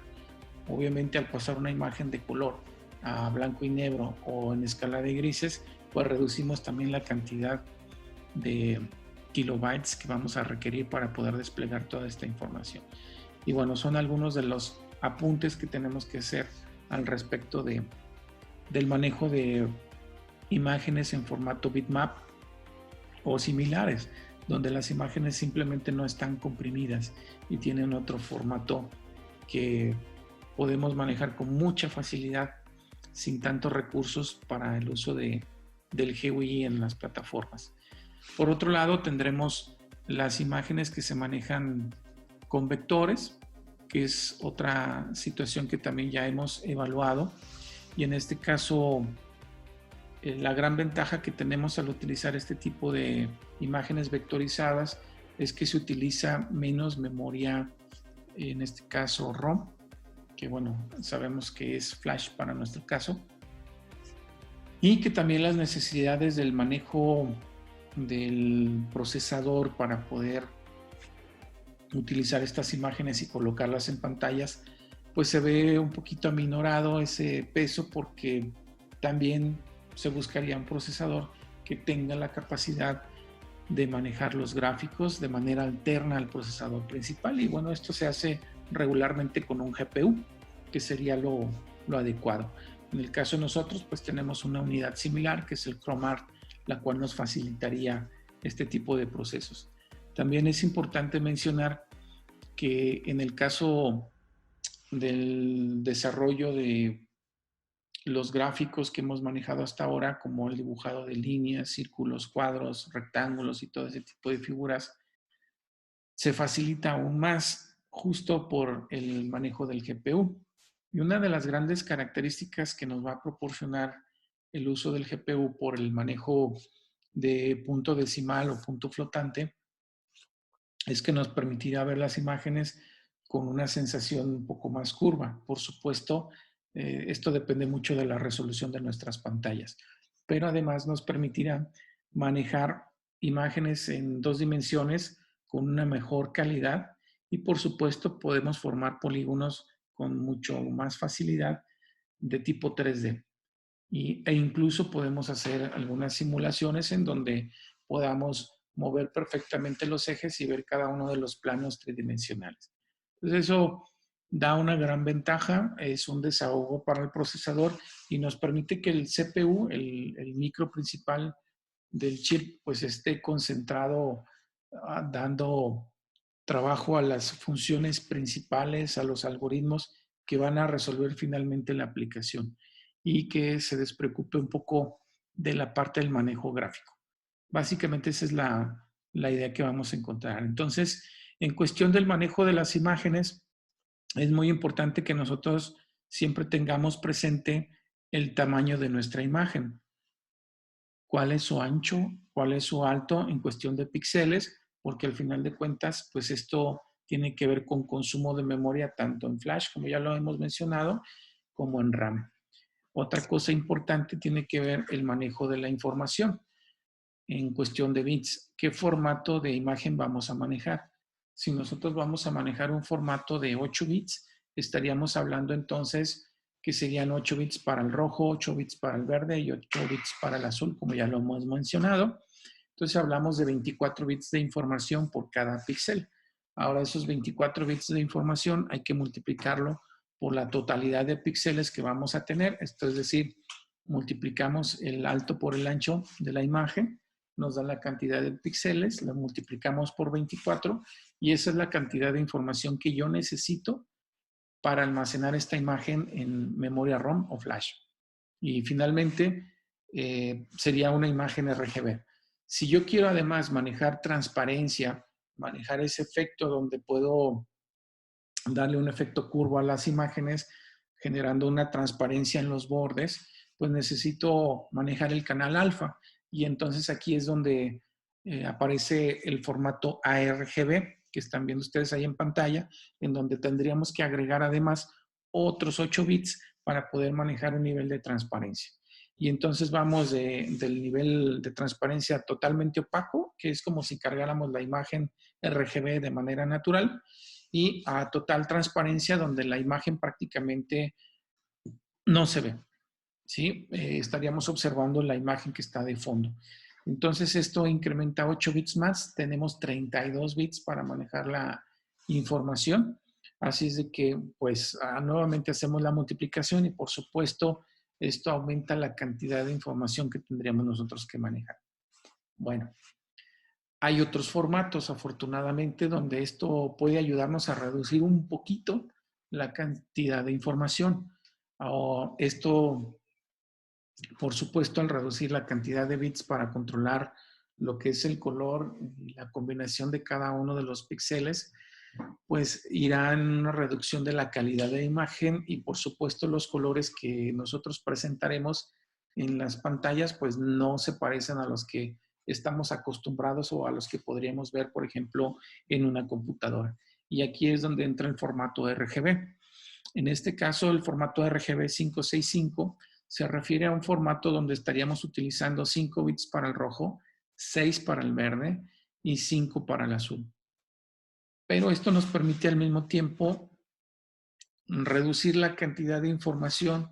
Obviamente, al pasar una imagen de color a blanco y negro o en escala de grises, pues reducimos también la cantidad de kilobytes que vamos a requerir para poder desplegar toda esta información. Y bueno, son algunos de los apuntes que tenemos que hacer al respecto del manejo de imágenes en formato bitmap o similares, donde las imágenes simplemente no están comprimidas y tienen otro formato que podemos manejar con mucha facilidad sin tantos recursos para el uso del GUI en las plataformas. Por otro lado, tendremos las imágenes que se manejan con vectores, que es otra situación que también ya hemos evaluado. Y en este caso, la gran ventaja que tenemos al utilizar este tipo de imágenes vectorizadas es que se utiliza menos memoria, en este caso ROM, que bueno, sabemos que es flash para nuestro caso, y que también las necesidades del manejo del procesador para poder utilizar estas imágenes y colocarlas en pantallas, pues se ve un poquito aminorado ese peso, porque también se buscaría un procesador que tenga la capacidad de manejar los gráficos de manera alterna al procesador principal, y bueno, esto se hace regularmente con un GPU, que sería lo adecuado. En el caso de nosotros, pues tenemos una unidad similar, que es el ChromeArt, la cual nos facilitaría este tipo de procesos. También es importante mencionar que en el caso del desarrollo de los gráficos que hemos manejado hasta ahora, como el dibujado de líneas, círculos, cuadros, rectángulos y todo ese tipo de figuras, se facilita aún más justo por el manejo del GPU. Y una de las grandes características que nos va a proporcionar el uso del GPU por el manejo de punto decimal o punto flotante es que nos permitirá ver las imágenes con una sensación un poco más curva. Por supuesto, esto depende mucho de la resolución de nuestras pantallas, pero además nos permitirá manejar imágenes en 2 dimensiones con una mejor calidad, y por supuesto podemos formar polígonos con mucho más facilidad de tipo 3D. E incluso podemos hacer algunas simulaciones en donde podamos mover perfectamente los ejes y ver cada uno de los planos tridimensionales. Entonces eso da una gran ventaja, es un desahogo para el procesador y nos permite que el CPU, el micro principal del chip, pues esté concentrado, dando trabajo a las funciones principales, a los algoritmos que van a resolver finalmente la aplicación, y que se despreocupe un poco de la parte del manejo gráfico. Básicamente esa es la idea que vamos a encontrar. Entonces, en cuestión del manejo de las imágenes, es muy importante que nosotros siempre tengamos presente el tamaño de nuestra imagen. Cuál es su ancho, cuál es su alto en cuestión de píxeles, porque al final de cuentas, pues esto tiene que ver con consumo de memoria tanto en flash, como ya lo hemos mencionado, como en RAM. Otra cosa importante tiene que ver el manejo de la información en cuestión de bits. ¿Qué formato de imagen vamos a manejar? Si nosotros vamos a manejar un formato de 8 bits, estaríamos hablando entonces que serían 8 bits para el rojo, 8 bits para el verde y 8 bits para el azul, como ya lo hemos mencionado. Entonces hablamos de 24 bits de información por cada píxel. Ahora esos 24 bits de información hay que multiplicarlo por la totalidad de píxeles que vamos a tener. Esto es decir, multiplicamos el alto por el ancho de la imagen, nos da la cantidad de píxeles, la multiplicamos por 24 y esa es la cantidad de información que yo necesito para almacenar esta imagen en memoria ROM o flash. Y finalmente sería una imagen RGB. Si yo quiero además manejar transparencia, manejar ese efecto donde puedo darle un efecto curvo a las imágenes, generando una transparencia en los bordes, pues necesito manejar el canal alfa. Y entonces aquí es donde aparece el formato ARGB, que están viendo ustedes ahí en pantalla, en donde tendríamos que agregar además otros 8 bits para poder manejar un nivel de transparencia. Y entonces vamos del nivel de transparencia totalmente opaco, que es como si cargáramos la imagen RGB de manera natural, y a total transparencia, donde la imagen prácticamente no se ve, ¿sí? Estaríamos observando la imagen que está de fondo. Entonces esto incrementa 8 bits más, tenemos 32 bits para manejar la información. Así es de que, pues, nuevamente hacemos la multiplicación y, por supuesto, esto aumenta la cantidad de información que tendríamos nosotros que manejar. Bueno, hay otros formatos, afortunadamente, donde esto puede ayudarnos a reducir un poquito la cantidad de información. Esto, por supuesto, al reducir la cantidad de bits para controlar lo que es el color y la combinación de cada uno de los píxeles, pues irá en una reducción de la calidad de imagen y, por supuesto, los colores que nosotros presentaremos en las pantallas pues no se parecen a los que estamos acostumbrados o a los que podríamos ver, por ejemplo, en una computadora. Y aquí es donde entra el formato RGB. En este caso, el formato RGB 565 se refiere a un formato donde estaríamos utilizando 5 bits para el rojo, 6 para el verde y 5 para el azul. Pero esto nos permite al mismo tiempo reducir la cantidad de información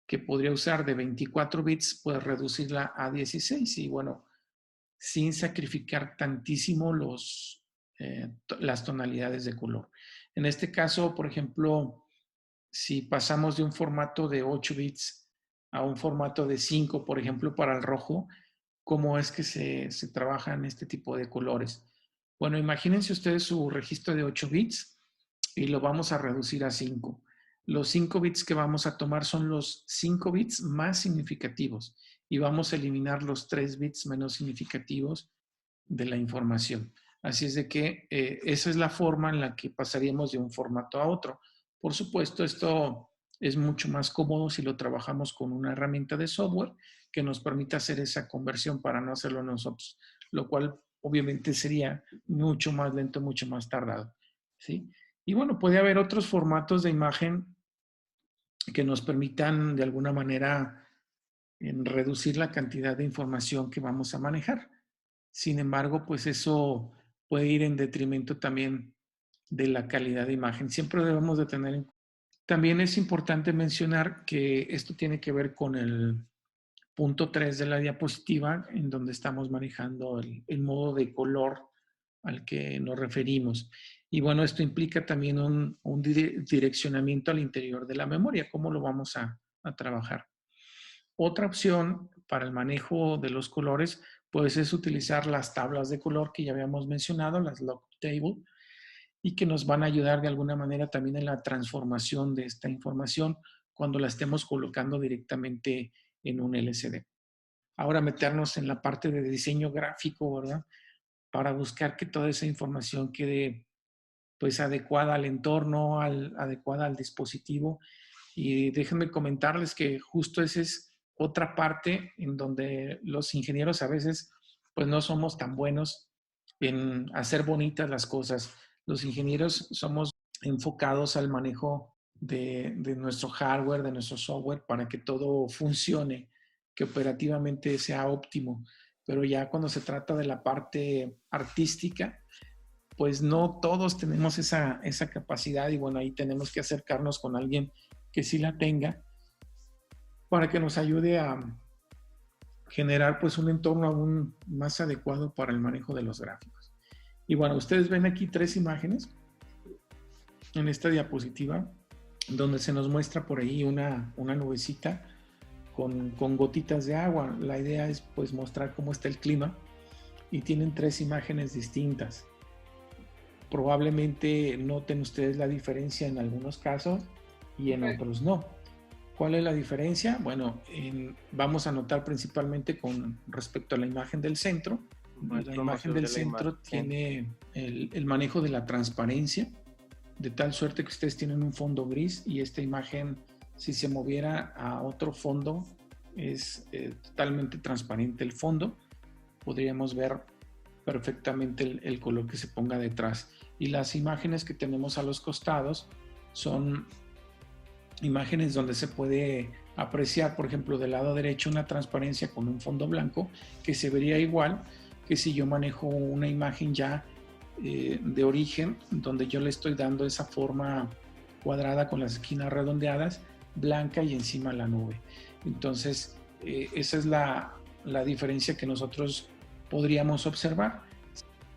que podría usar de 24 bits, pues reducirla a 16 y bueno, sin sacrificar tantísimo las tonalidades de color. En este caso, por ejemplo, si pasamos de un formato de 8 bits a un formato de 5, por ejemplo, para el rojo, ¿cómo es que se trabaja en este tipo de colores? Bueno, imagínense ustedes su registro de 8 bits y lo vamos a reducir a 5. Los 5 bits que vamos a tomar son los 5 bits más significativos y vamos a eliminar los 3 bits menos significativos de la información. Así es de que esa es la forma en la que pasaríamos de un formato a otro. Por supuesto, esto es mucho más cómodo si lo trabajamos con una herramienta de software que nos permita hacer esa conversión para no hacerlo nosotros, lo cual obviamente sería mucho más lento, mucho más tardado, ¿sí? Y bueno, puede haber otros formatos de imagen que nos permitan de alguna manera reducir la cantidad de información que vamos a manejar. Sin embargo, pues eso puede ir en detrimento también de la calidad de imagen. Siempre debemos de tener. También es importante mencionar que esto tiene que ver con el punto 3 de la diapositiva, en donde estamos manejando el modo de color al que nos referimos. Y bueno, esto implica también un direccionamiento al interior de la memoria, cómo lo vamos a trabajar. Otra opción para el manejo de los colores, pues es utilizar las tablas de color que ya habíamos mencionado, las log table, y que nos van a ayudar de alguna manera también en la transformación de esta información cuando la estemos colocando directamente en un LCD. Ahora meternos en la parte de diseño gráfico, ¿verdad? Para buscar que toda esa información quede pues adecuada al entorno, adecuada al dispositivo. Y déjenme comentarles que justo esa es otra parte en donde los ingenieros a veces pues no somos tan buenos en hacer bonitas las cosas. Los ingenieros somos enfocados al manejo de nuestro hardware, de nuestro software, para que todo funcione, que operativamente sea óptimo. Pero ya cuando se trata de la parte artística, pues no todos tenemos esa capacidad y bueno, ahí tenemos que acercarnos con alguien que sí la tenga para que nos ayude a generar pues un entorno aún más adecuado para el manejo de los gráficos. Y bueno, ustedes ven aquí 3 imágenes en esta diapositiva donde se nos muestra por ahí una nubecita con gotitas de agua. La idea es pues mostrar cómo está el clima y tienen 3 imágenes distintas. Probablemente noten ustedes la diferencia en algunos casos y en otros no. ¿Cuál es la diferencia? Bueno, vamos a notar principalmente con respecto a la imagen del centro. La imagen del centro tiene el manejo de la transparencia, de tal suerte que ustedes tienen un fondo gris y esta imagen, si se moviera a otro fondo, es totalmente transparente el fondo. Podríamos ver perfectamente el color que se ponga detrás. Y las imágenes que tenemos a los costados son imágenes donde se puede apreciar, por ejemplo, del lado derecho una transparencia con un fondo blanco que se vería igual que si yo manejo una imagen ya de origen, donde yo le estoy dando esa forma cuadrada con las esquinas redondeadas, blanca y encima la nube. Entonces, esa es la diferencia que nosotros podríamos observar.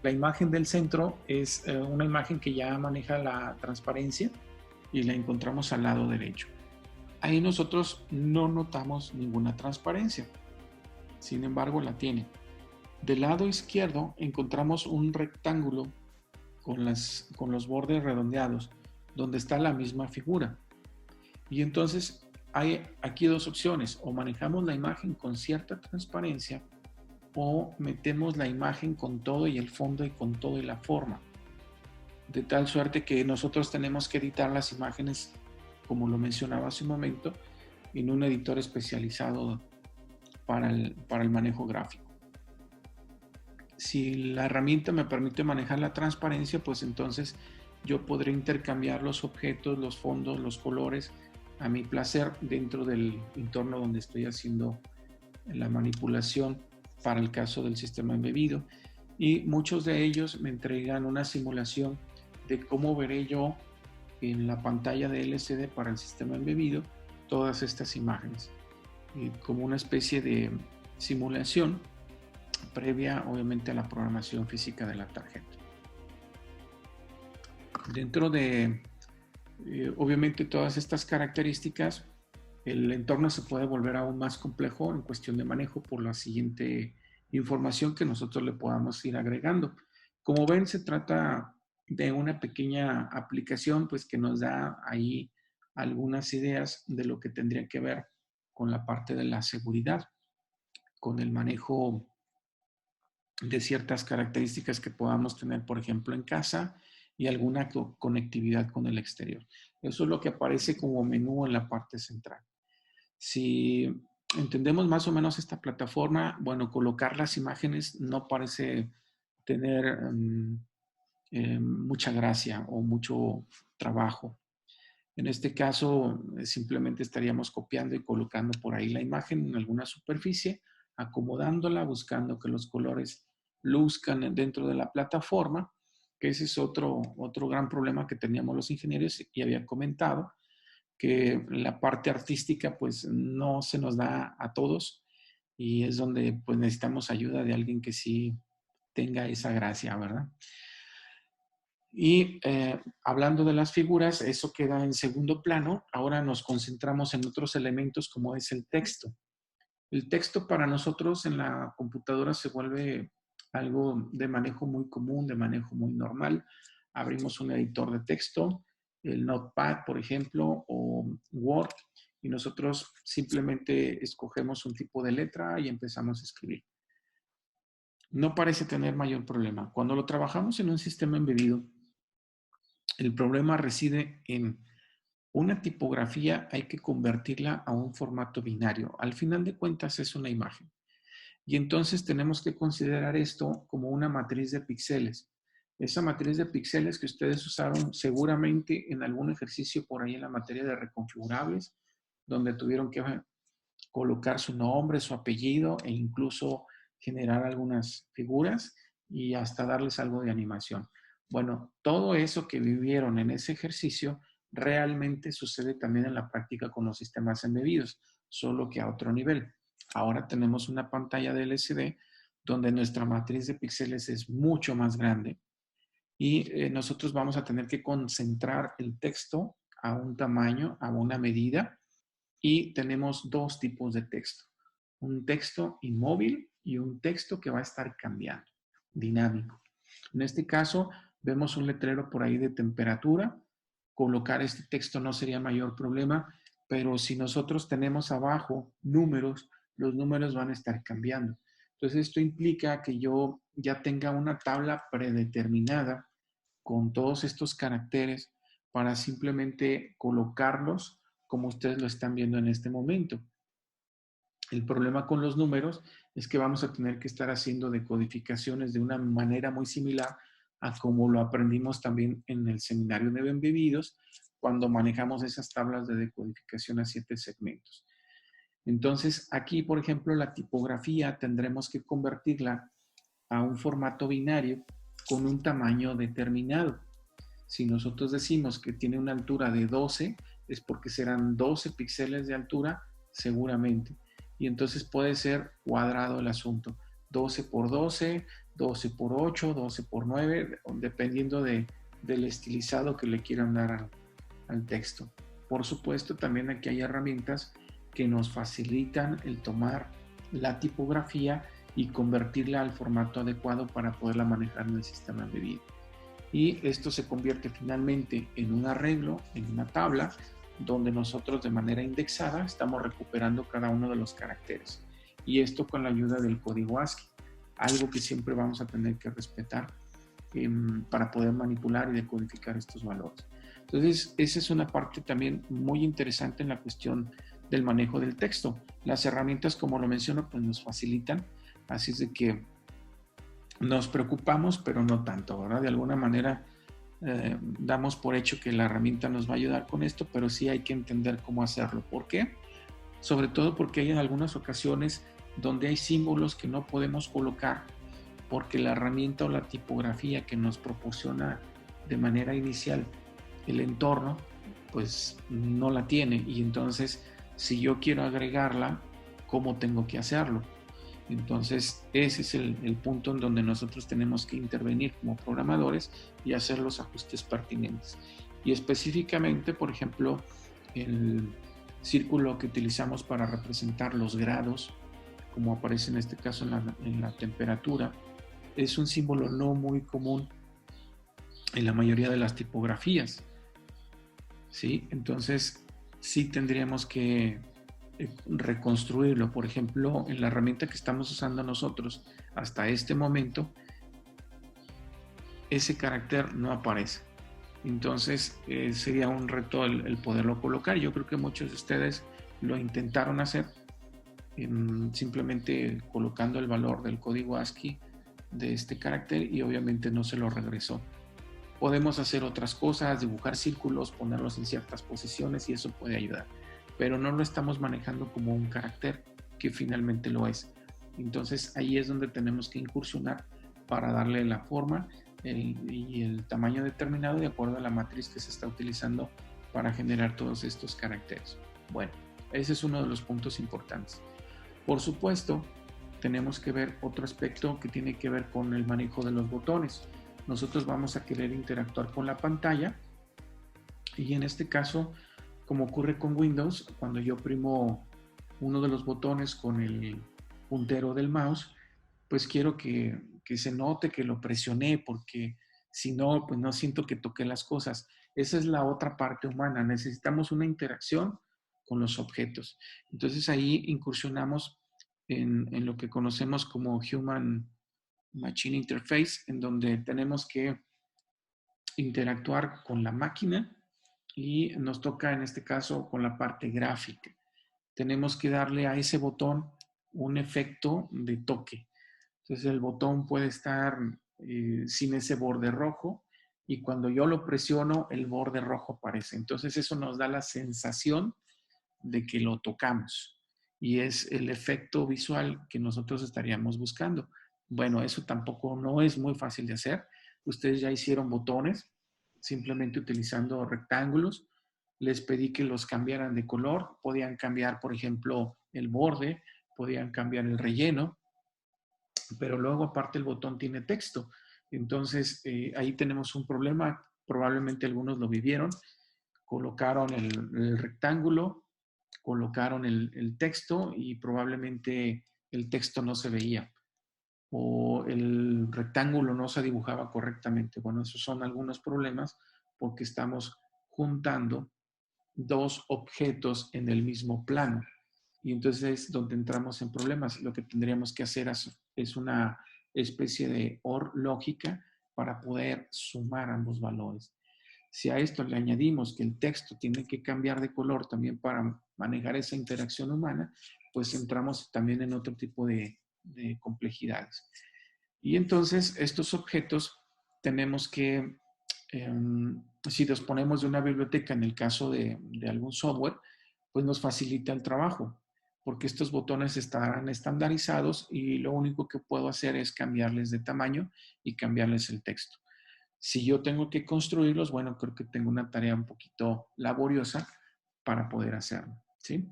La imagen del centro es una imagen que ya maneja la transparencia y la encontramos al lado derecho. Ahí nosotros no notamos ninguna transparencia, sin embargo la tiene. Del lado izquierdo encontramos un rectángulo con los bordes redondeados, donde está la misma figura. Y entonces hay aquí dos opciones: o manejamos la imagen con cierta transparencia, o metemos la imagen con todo y el fondo y con todo y la forma. De tal suerte que nosotros tenemos que editar las imágenes, como lo mencionaba hace un momento, en un editor especializado para el manejo gráfico. Si la herramienta me permite manejar la transparencia, pues entonces yo podré intercambiar los objetos, los fondos, los colores a mi placer dentro del entorno donde estoy haciendo la manipulación para el caso del sistema embebido. Y muchos de ellos me entregan una simulación de cómo veré yo en la pantalla de LCD para el sistema embebido todas estas imágenes, como una especie de simulación previa, obviamente, a la programación física de la tarjeta. Dentro de, obviamente, todas estas características, el entorno se puede volver aún más complejo en cuestión de manejo por la siguiente información que nosotros le podamos ir agregando. Como ven, se trata de una pequeña aplicación, pues, que nos da ahí algunas ideas de lo que tendría que ver con la parte de la seguridad, con el manejo de ciertas características que podamos tener, por ejemplo, en casa, y alguna conectividad con el exterior. Eso es lo que aparece como menú en la parte central. Si entendemos más o menos esta plataforma, bueno, colocar las imágenes no parece tener mucha gracia o mucho trabajo. En este caso, simplemente estaríamos copiando y colocando por ahí la imagen en alguna superficie, acomodándola, buscando que los colores luzcan dentro de la plataforma, que ese es otro gran problema que teníamos los ingenieros y había comentado, que la parte artística pues no se nos da a todos, y es donde pues necesitamos ayuda de alguien que sí tenga esa gracia, ¿verdad? Y hablando de las figuras, eso queda en segundo plano. Ahora nos concentramos en otros elementos como es el texto. El texto para nosotros en la computadora se vuelve algo de manejo muy común, de manejo muy normal. Abrimos un editor de texto, el Notepad, por ejemplo, o Word, y nosotros simplemente escogemos un tipo de letra y empezamos a escribir. No parece tener mayor problema. Cuando lo trabajamos en un sistema embebido, el problema reside en una tipografía. Hay que convertirla a un formato binario. Al final de cuentas es una imagen. Y entonces tenemos que considerar esto como una matriz de píxeles. Esa matriz de píxeles que ustedes usaron seguramente en algún ejercicio por ahí en la materia de reconfigurables, donde tuvieron que colocar su nombre, su apellido e incluso generar algunas figuras y hasta darles algo de animación. Bueno, todo eso que vivieron en ese ejercicio realmente sucede también en la práctica con los sistemas embebidos, solo que a otro nivel. Ahora tenemos una pantalla de LCD donde nuestra matriz de píxeles es mucho más grande, y nosotros vamos a tener que concentrar el texto a un tamaño, a una medida, y tenemos dos tipos de texto: un texto inmóvil y un texto que va a estar cambiando, dinámico. En este caso, vemos un letrero por ahí de temperatura. Colocar este texto no sería mayor problema, pero si nosotros tenemos abajo números, los números van a estar cambiando. Entonces, esto implica que yo ya tenga una tabla predeterminada con todos estos caracteres para simplemente colocarlos como ustedes lo están viendo en este momento. El problema con los números es que vamos a tener que estar haciendo decodificaciones de una manera muy similar a como lo aprendimos también en el seminario de embebidos, cuando manejamos esas tablas de decodificación a 7 segmentos. Entonces, aquí, por ejemplo, la tipografía tendremos que convertirla a un formato binario con un tamaño determinado. Si nosotros decimos que tiene una altura de 12, es porque serán 12 píxeles de altura, seguramente. Y entonces puede ser cuadrado el asunto. 12 por 12, 12 por 8, 12 por 9, dependiendo del estilizado que le quieran dar al texto. Por supuesto, también aquí hay herramientas que nos facilitan el tomar la tipografía y convertirla al formato adecuado para poderla manejar en el sistema embebido. Y esto se convierte finalmente en un arreglo, en una tabla, donde nosotros de manera indexada estamos recuperando cada uno de los caracteres. Y esto con la ayuda del código ASCII, algo que siempre vamos a tener que respetar para poder manipular y decodificar estos valores. Entonces, esa es una parte también muy interesante en la cuestión del manejo del texto. Las herramientas, como lo menciono, pues nos facilitan, así es de que nos preocupamos, pero no tanto, ¿verdad? De alguna manera damos por hecho que la herramienta nos va a ayudar con esto, pero sí hay que entender cómo hacerlo. ¿Por qué? Sobre todo porque hay en algunas ocasiones donde hay símbolos que no podemos colocar porque la herramienta o la tipografía que nos proporciona de manera inicial el entorno, pues no la tiene. Y entonces, si yo quiero agregarla, ¿cómo tengo que hacerlo? Entonces, ese es el punto en donde nosotros tenemos que intervenir como programadores y hacer los ajustes pertinentes. Y específicamente, por ejemplo, el círculo que utilizamos para representar los grados, como aparece en este caso en la temperatura, es un símbolo no muy común en la mayoría de las tipografías, ¿sí? Entonces, sí tendríamos que reconstruirlo. Por ejemplo, en la herramienta que estamos usando nosotros hasta este momento, ese carácter no aparece. Entonces, sería un reto el poderlo colocar. Yo creo que muchos de ustedes lo intentaron hacer, simplemente colocando el valor del código ASCII de este carácter y obviamente no se lo regresó. Podemos hacer otras cosas, dibujar círculos, ponerlos en ciertas posiciones y eso puede ayudar, pero no lo estamos manejando como un carácter que finalmente lo es. Entonces ahí es donde tenemos que incursionar para darle la forma y el tamaño determinado de acuerdo a la matriz que se está utilizando para generar todos estos caracteres. Bueno, ese es uno de los puntos importantes. Por supuesto, tenemos que ver otro aspecto que tiene que ver con el manejo de los botones. Nosotros vamos a querer interactuar con la pantalla y en este caso, como ocurre con Windows, cuando yo oprimo uno de los botones con el puntero del mouse, pues quiero que se note que lo presioné porque si no, pues no siento que toqué las cosas. Esa es la otra parte humana. Necesitamos una interacción con los objetos. Entonces ahí incursionamos en lo que conocemos como Human Machine Interface, en donde tenemos que interactuar con la máquina y nos toca en este caso con la parte gráfica. Tenemos que darle a ese botón un efecto de toque. Entonces el botón puede estar sin ese borde rojo y cuando yo lo presiono el borde rojo aparece. Entonces eso nos da la sensación de que lo tocamos y es el efecto visual que nosotros estaríamos buscando. Bueno, eso tampoco no es muy fácil de hacer. Ustedes ya hicieron botones simplemente utilizando rectángulos. Les pedí que los cambiaran de color. Podían cambiar, por ejemplo, el borde, podían cambiar el relleno, pero luego aparte el botón tiene texto. Entonces ahí tenemos un problema. Probablemente algunos lo vivieron. Colocaron el rectángulo, colocaron el texto y probablemente el texto no se veía o el rectángulo no se dibujaba correctamente. Bueno, esos son algunos problemas porque estamos juntando dos objetos en el mismo plano. Y entonces es donde entramos en problemas. Lo que tendríamos que hacer es una especie de OR lógica para poder sumar ambos valores. Si a esto le añadimos que el texto tiene que cambiar de color también para manejar esa interacción humana, pues entramos también en otro tipo de complejidades. Y entonces estos objetos tenemos que si disponemos de una biblioteca en el caso de algún software, pues nos facilita el trabajo, porque estos botones estarán estandarizados y lo único que puedo hacer es cambiarles de tamaño y cambiarles el texto. Si yo tengo que construirlos, bueno, creo que tengo una tarea un poquito laboriosa para poder hacerlo, ¿sí?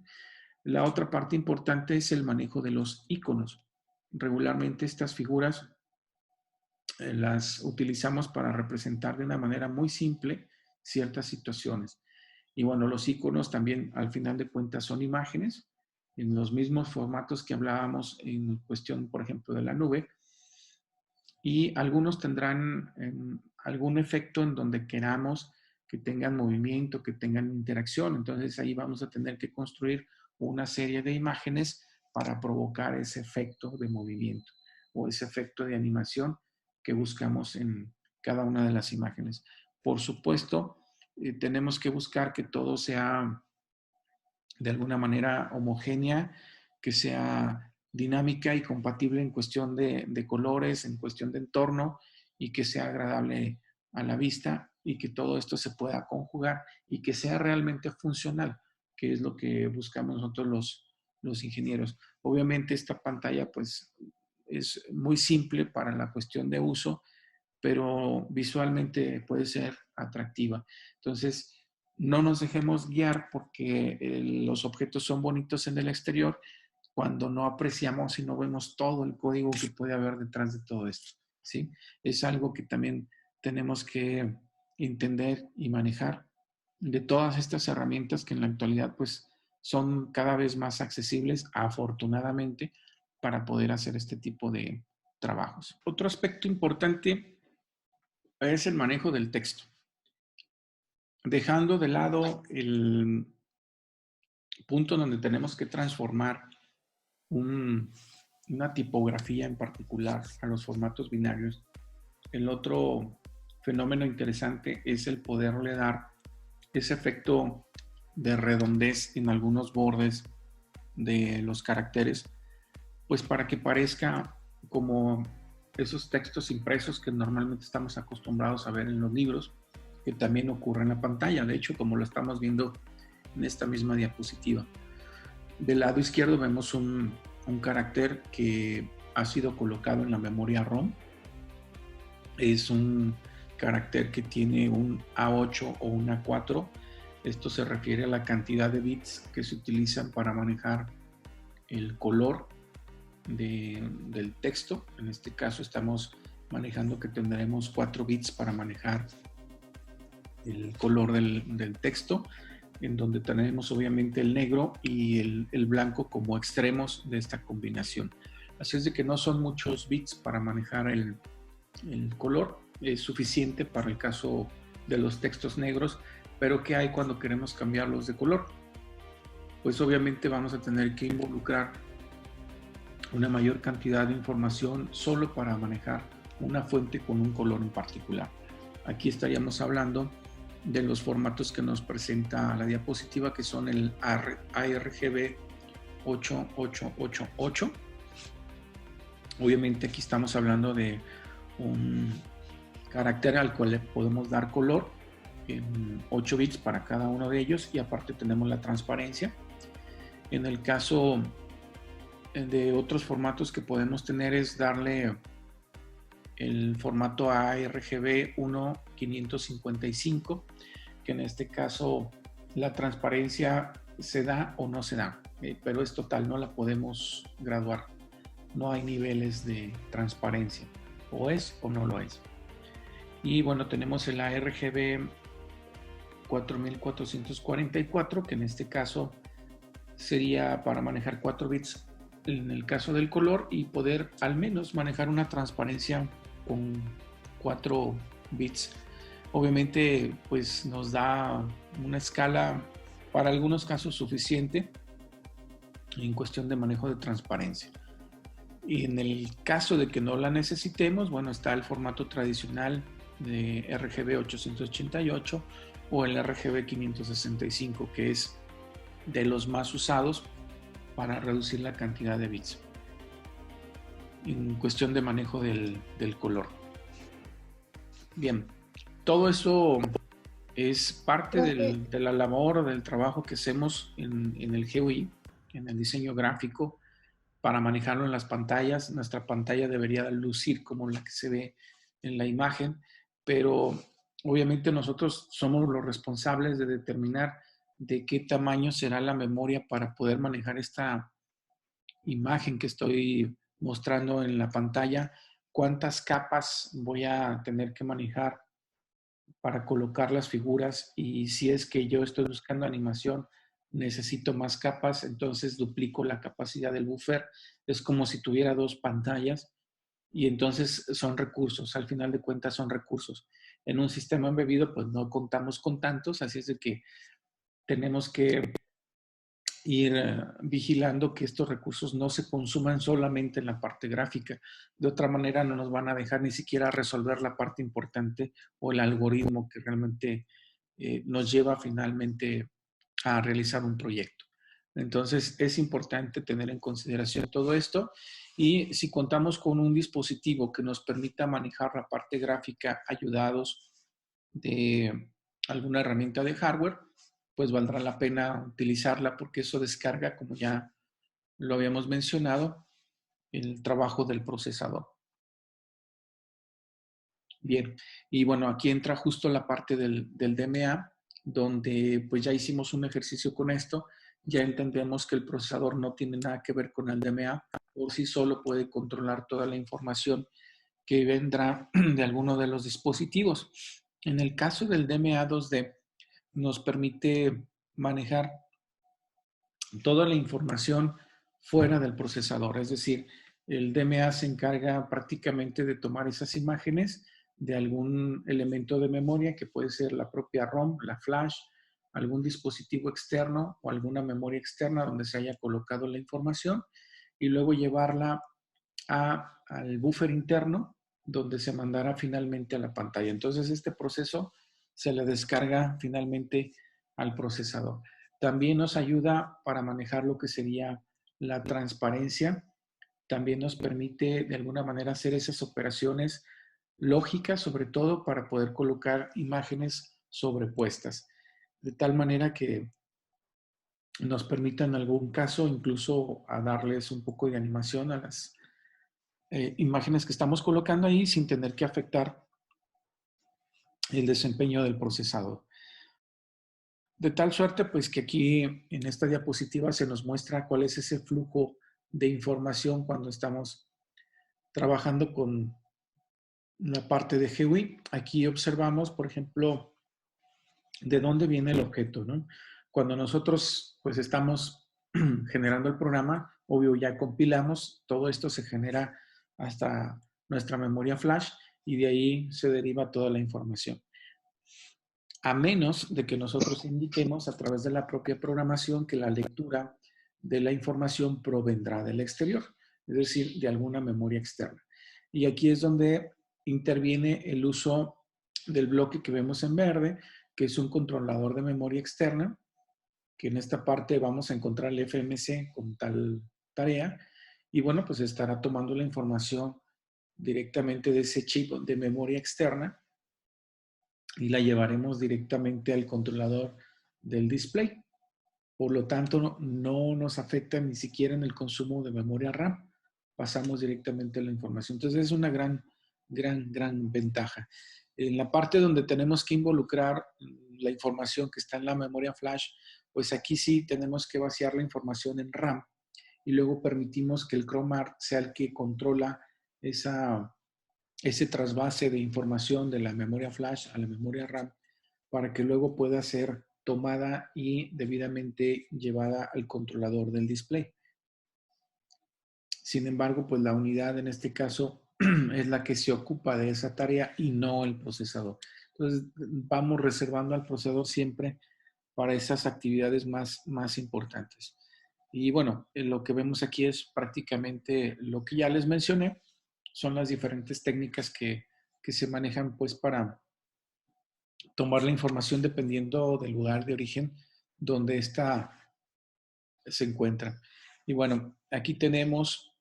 La otra parte importante es el manejo de los iconos. Regularmente estas figuras las utilizamos para representar de una manera muy simple ciertas situaciones. Y bueno, los iconos también al final de cuentas son imágenes en los mismos formatos que hablábamos en cuestión, por ejemplo, de la nube. Y algunos tendrán algún efecto en donde queramos que tengan movimiento, que tengan interacción. Entonces ahí vamos a tener que construir una serie de imágenes para provocar ese efecto de movimiento o ese efecto de animación que buscamos en cada una de las imágenes. Por supuesto, tenemos que buscar que todo sea de alguna manera homogénea, que sea dinámica y compatible en cuestión de colores, en cuestión de entorno y que sea agradable a la vista y que todo esto se pueda conjugar y que sea realmente funcional, que es lo que buscamos nosotros los ingenieros. Obviamente esta pantalla pues es muy simple para la cuestión de uso, pero visualmente puede ser atractiva. Entonces, no nos dejemos guiar porque los objetos son bonitos en el exterior cuando no apreciamos y no vemos todo el código que puede haber detrás de todo esto, ¿sí? Es algo que también tenemos que entender y manejar de todas estas herramientas que en la actualidad pues son cada vez más accesibles, afortunadamente, para poder hacer este tipo de trabajos. Otro aspecto importante es el manejo del texto. Dejando de lado el punto donde tenemos que transformar una tipografía en particular a los formatos binarios, el otro fenómeno interesante es el poderle dar ese efecto de redondez en algunos bordes de los caracteres, pues para que parezca como esos textos impresos que normalmente estamos acostumbrados a ver en los libros, que también ocurre en la pantalla, de hecho, como lo estamos viendo en esta misma diapositiva. Del lado izquierdo vemos un carácter que ha sido colocado en la memoria ROM. Es un carácter que tiene un A8 o un A4. Esto se refiere a la cantidad de bits que se utilizan para manejar el color del texto. En este caso estamos manejando que tendremos 4 bits para manejar el color del texto, en donde tenemos obviamente el negro y el blanco como extremos de esta combinación. Así es de que no son muchos bits para manejar el color, es suficiente para el caso de los textos negros, pero ¿qué hay cuando queremos cambiarlos de color? Pues obviamente vamos a tener que involucrar una mayor cantidad de información solo para manejar una fuente con un color en particular. Aquí estaríamos hablando de los formatos que nos presenta la diapositiva, que son el ARGB 8888. Obviamente aquí estamos hablando de un carácter al cual le podemos dar color en 8 bits para cada uno de ellos y aparte tenemos la transparencia. En el caso de otros formatos que podemos tener es darle el formato ARGB 1555, que en este caso la transparencia se da o no se da, pero es total, no la podemos graduar. No hay niveles de transparencia, o es o no lo es. Y bueno, tenemos el ARGB 4444, que en este caso sería para manejar 4 bits en el caso del color y poder al menos manejar una transparencia con 4 bits. Obviamente pues nos da una escala para algunos casos suficiente en cuestión de manejo de transparencia. Y en el caso de que no la necesitemos, bueno, está el formato tradicional de RGB 888 o el RGB 565, que es de los más usados para reducir la cantidad de bits en cuestión de manejo del color. Bien, todo eso Es parte de la labor o del trabajo que hacemos en el GUI, en el diseño gráfico, para manejarlo en las pantallas. Nuestra pantalla debería lucir como la que se ve en la imagen, pero obviamente nosotros somos los responsables de determinar de qué tamaño será la memoria para poder manejar esta imagen que estoy mostrando en la pantalla, cuántas capas voy a tener que manejar para colocar las figuras, y si es que yo estoy buscando animación, necesito más capas, entonces duplico la capacidad del buffer. Es como si tuviera dos pantallas y entonces son recursos, al final de cuentas son recursos. En un sistema embebido pues no contamos con tantos, así es de que tenemos que ir vigilando que estos recursos no se consuman solamente en la parte gráfica. De otra manera no nos van a dejar ni siquiera resolver la parte importante o el algoritmo que realmente nos lleva finalmente a realizar un proyecto. Entonces es importante tener en consideración todo esto, y si contamos con un dispositivo que nos permita manejar la parte gráfica ayudados de alguna herramienta de hardware, pues valdrá la pena utilizarla, porque eso descarga, como ya lo habíamos mencionado, el trabajo del procesador. Bien, y bueno, aquí entra justo la parte del DMA, donde pues ya hicimos un ejercicio con esto, ya entendemos que el procesador no tiene nada que ver con el DMA, por sí solo puede controlar toda la información que vendrá de alguno de los dispositivos. En el caso del DMA 2D, nos permite manejar toda la información fuera del procesador. Es decir, el DMA se encarga prácticamente de tomar esas imágenes de algún elemento de memoria, que puede ser la propia ROM, la flash, algún dispositivo externo o alguna memoria externa donde se haya colocado la información, y luego llevarla al buffer interno, donde se mandará finalmente a la pantalla. Entonces, este proceso se le descarga finalmente al procesador. También nos ayuda para manejar lo que sería la transparencia. También nos permite de alguna manera hacer esas operaciones lógicas, sobre todo para poder colocar imágenes sobrepuestas, de tal manera que nos permita en algún caso incluso a darles un poco de animación a las imágenes que estamos colocando ahí, sin tener que afectar el desempeño del procesador. De tal suerte, pues, que aquí en esta diapositiva se nos muestra cuál es ese flujo de información cuando estamos trabajando con la parte de GUI. Aquí observamos, por ejemplo, de dónde viene el objeto, ¿no? Cuando nosotros, pues, estamos generando el programa, obvio, ya compilamos, todo esto se genera hasta nuestra memoria flash, y de ahí se deriva toda la información. A menos de que nosotros indiquemos a través de la propia programación que la lectura de la información provendrá del exterior, es decir, de alguna memoria externa. Y aquí es donde interviene el uso del bloque que vemos en verde, que es un controlador de memoria externa, que en esta parte vamos a encontrar el FMC con tal tarea, y bueno, pues estará tomando la información directamente de ese chip de memoria externa y la llevaremos directamente al controlador del display. Por lo tanto, no nos afecta ni siquiera en el consumo de memoria RAM. Pasamos directamente a la información. Entonces, es una gran ventaja. En la parte donde tenemos que involucrar la información que está en la memoria flash, pues aquí sí tenemos que vaciar la información en RAM, y luego permitimos que el ChromArt sea el que controla ese trasvase de información de la memoria flash a la memoria RAM, para que luego pueda ser tomada y debidamente llevada al controlador del display. Sin embargo, pues la unidad en este caso es la que se ocupa de esa tarea y no el procesador. Entonces, vamos reservando al procesador siempre para esas actividades más importantes. Y bueno, lo que vemos aquí es prácticamente lo que ya les mencioné. Son las diferentes técnicas que se manejan pues para tomar la información dependiendo del lugar de origen donde ésta se encuentra. Y bueno, aquí tenemos,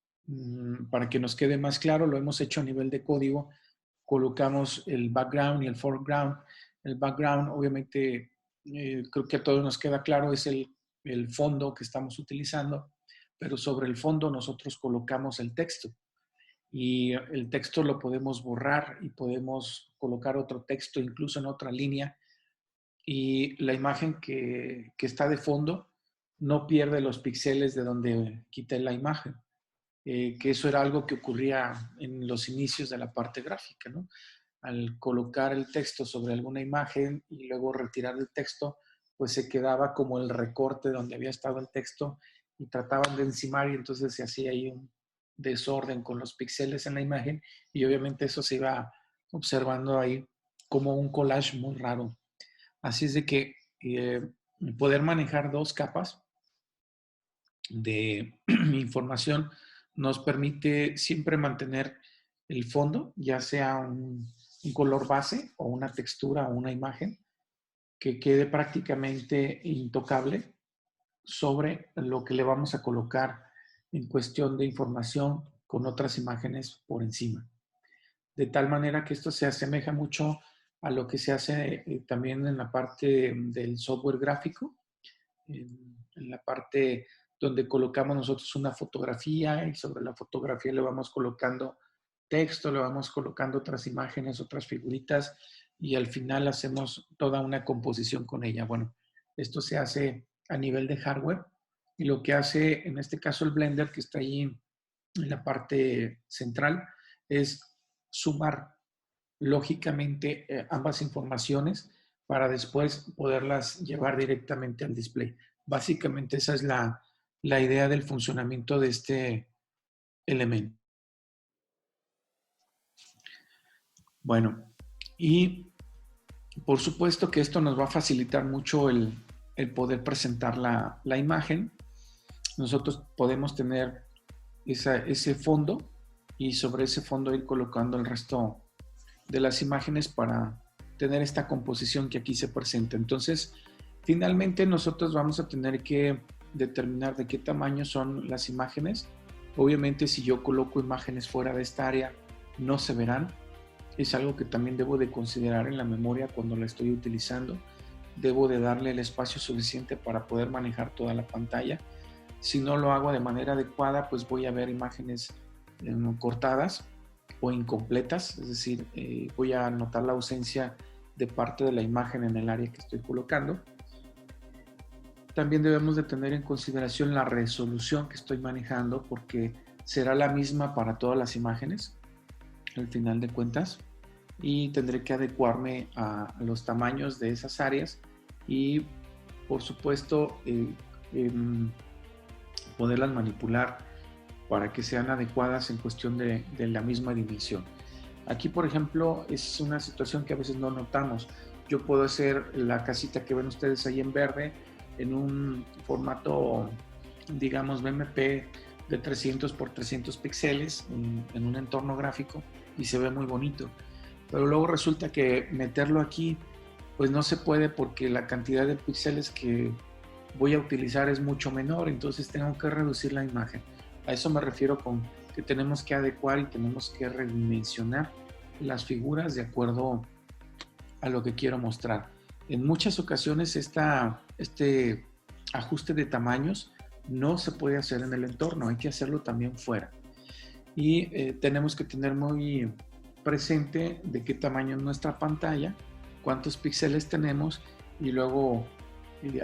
para que nos quede más claro, lo hemos hecho a nivel de código. Colocamos el background y el foreground. El background, obviamente, creo que a todos nos queda claro, es el fondo que estamos utilizando, pero sobre el fondo nosotros colocamos el texto. Y el texto lo podemos borrar y podemos colocar otro texto incluso en otra línea, y la imagen que está de fondo no pierde los píxeles de donde quité la imagen, que eso era algo que ocurría en los inicios de la parte gráfica, ¿no? Al colocar el texto sobre alguna imagen y luego retirar el texto, pues se quedaba como el recorte donde había estado el texto y trataban de encimar, y entonces se hacía ahí un desorden con los píxeles en la imagen, y obviamente eso se iba observando ahí como un collage muy raro. Así es de que poder manejar dos capas de información nos permite siempre mantener el fondo, ya sea un color base o una textura o una imagen, que quede prácticamente intocable sobre lo que le vamos a colocar en cuestión de información con otras imágenes por encima. De tal manera que esto se asemeja mucho a lo que se hace también en la parte del software gráfico, en la parte donde colocamos nosotros una fotografía y sobre la fotografía le vamos colocando texto, le vamos colocando otras imágenes, otras figuritas, y al final hacemos toda una composición con ella. Bueno, esto se hace a nivel de hardware, y lo que hace en este caso el Blender, que está ahí en la parte central, es sumar lógicamente ambas informaciones para después poderlas llevar directamente al display. Básicamente esa es la idea del funcionamiento de este elemento. Bueno, y por supuesto que esto nos va a facilitar mucho el poder presentar la imagen. Nosotros podemos tener ese fondo, y sobre ese fondo ir colocando el resto de las imágenes para tener esta composición que aquí se presenta. Entonces, finalmente nosotros vamos a tener que determinar de qué tamaño son las imágenes. Obviamente, si yo coloco imágenes fuera de esta área, no se verán. Es algo que también debo de considerar en la memoria cuando la estoy utilizando. Debo de darle el espacio suficiente para poder manejar toda la pantalla. Si no lo hago de manera adecuada, pues voy a ver imágenes cortadas o incompletas, es decir, voy a notar la ausencia de parte de la imagen en el área que estoy colocando. También debemos de tener en consideración la resolución que estoy manejando, porque será la misma para todas las imágenes al final de cuentas, y tendré que adecuarme a los tamaños de esas áreas y por supuesto poderlas manipular para que sean adecuadas en cuestión de la misma dimensión. Aquí, por ejemplo, es una situación que a veces no notamos. Yo puedo hacer la casita que ven ustedes ahí en verde en un formato, digamos, BMP de 300 por 300 píxeles en un entorno gráfico, y se ve muy bonito. Pero luego resulta que meterlo aquí, pues no se puede, porque la cantidad de píxeles que voy a utilizar es mucho menor, entonces tengo que reducir la imagen. A eso me refiero con que tenemos que adecuar y tenemos que redimensionar las figuras de acuerdo a lo que quiero mostrar. En muchas ocasiones este ajuste de tamaños no se puede hacer en el entorno, hay que hacerlo también fuera. Y tenemos que tener muy presente de qué tamaño es nuestra pantalla, cuántos píxeles tenemos, y luego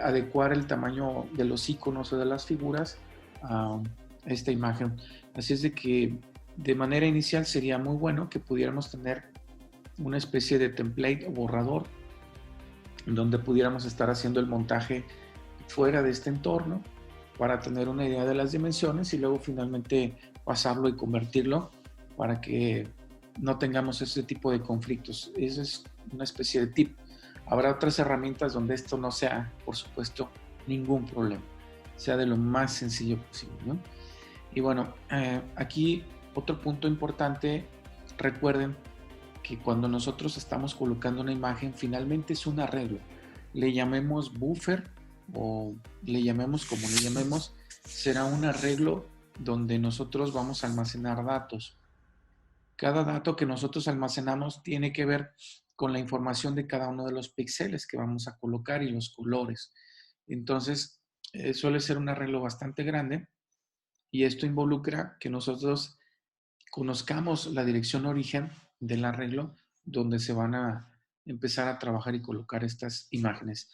adecuar el tamaño de los iconos o de las figuras a esta imagen. Así es de que de manera inicial sería muy bueno que pudiéramos tener una especie de template o borrador donde pudiéramos estar haciendo el montaje fuera de este entorno para tener una idea de las dimensiones, y luego finalmente pasarlo y convertirlo para que no tengamos ese tipo de conflictos. Eso es una especie de tip. Habrá otras herramientas donde esto no sea, por supuesto, ningún problema, sea de lo más sencillo posible, ¿no? Y bueno, aquí otro punto importante, recuerden que cuando nosotros estamos colocando una imagen, finalmente es un arreglo. Le llamemos buffer o le llamemos como le llamemos, será un arreglo donde nosotros vamos a almacenar datos. Cada dato que nosotros almacenamos tiene que ver con la información de cada uno de los píxeles que vamos a colocar y los colores. Entonces, suele ser un arreglo bastante grande y esto involucra que nosotros conozcamos la dirección origen del arreglo donde se van a empezar a trabajar y colocar estas imágenes.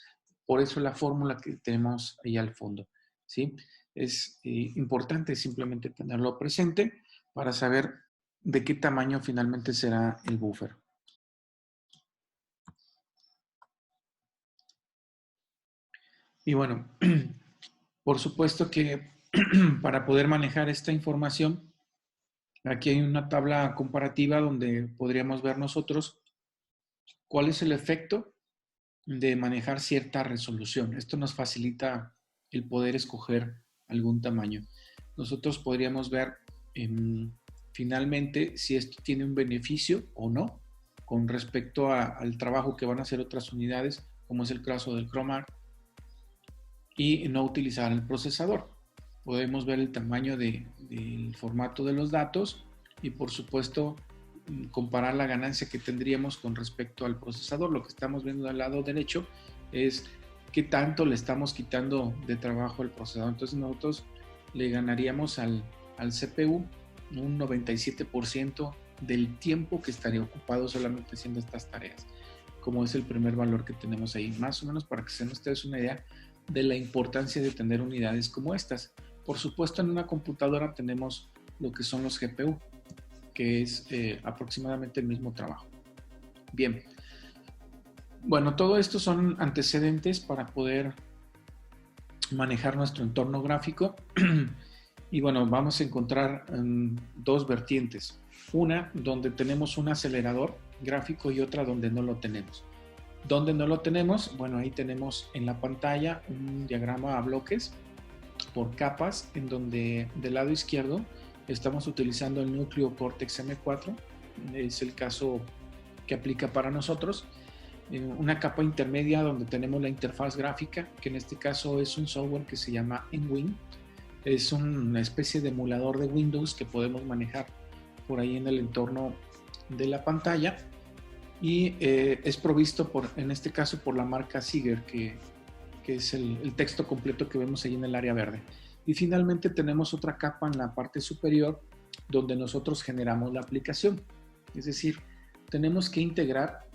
Por eso la fórmula que tenemos ahí al fondo, ¿sí? Es importante simplemente tenerlo presente para saber de qué tamaño finalmente será el buffer. Y bueno, por supuesto que para poder manejar esta información, aquí hay una tabla comparativa donde podríamos ver nosotros cuál es el efecto de manejar cierta resolución. Esto nos facilita el poder escoger algún tamaño. Nosotros podríamos ver finalmente si esto tiene un beneficio o no con respecto al trabajo que van a hacer otras unidades, como es el caso del Chromart, y no utilizar el procesador. Podemos ver el tamaño del formato de los datos y por supuesto comparar la ganancia que tendríamos con respecto al procesador. Lo que estamos viendo del lado derecho es qué tanto le estamos quitando de trabajo al procesador. Entonces nosotros le ganaríamos al CPU un 97% del tiempo que estaría ocupado solamente haciendo estas tareas, como es el primer valor que tenemos ahí, más o menos para que se den ustedes una idea de la importancia de tener unidades como estas. Por supuesto, en una computadora tenemos lo que son los GPU, que es aproximadamente el mismo trabajo. Bien, bueno, todo esto son antecedentes para poder manejar nuestro entorno gráfico y bueno, vamos a encontrar dos vertientes. Una donde tenemos un acelerador gráfico y otra donde no lo tenemos. ¿Dónde no lo tenemos? Bueno, ahí tenemos en la pantalla un diagrama a bloques por capas, en donde del lado izquierdo estamos utilizando el núcleo Cortex M4, es el caso que aplica para nosotros. Una capa intermedia donde tenemos la interfaz gráfica, que en este caso es un software que se llama NWIN. Es una especie de emulador de Windows que podemos manejar por ahí en el entorno de la pantalla. Y es provisto en este caso por la marca Seeger, que es el texto completo que vemos ahí en el área verde. Y finalmente tenemos otra capa en la parte superior donde nosotros generamos la aplicación. Es decir, tenemos que integrar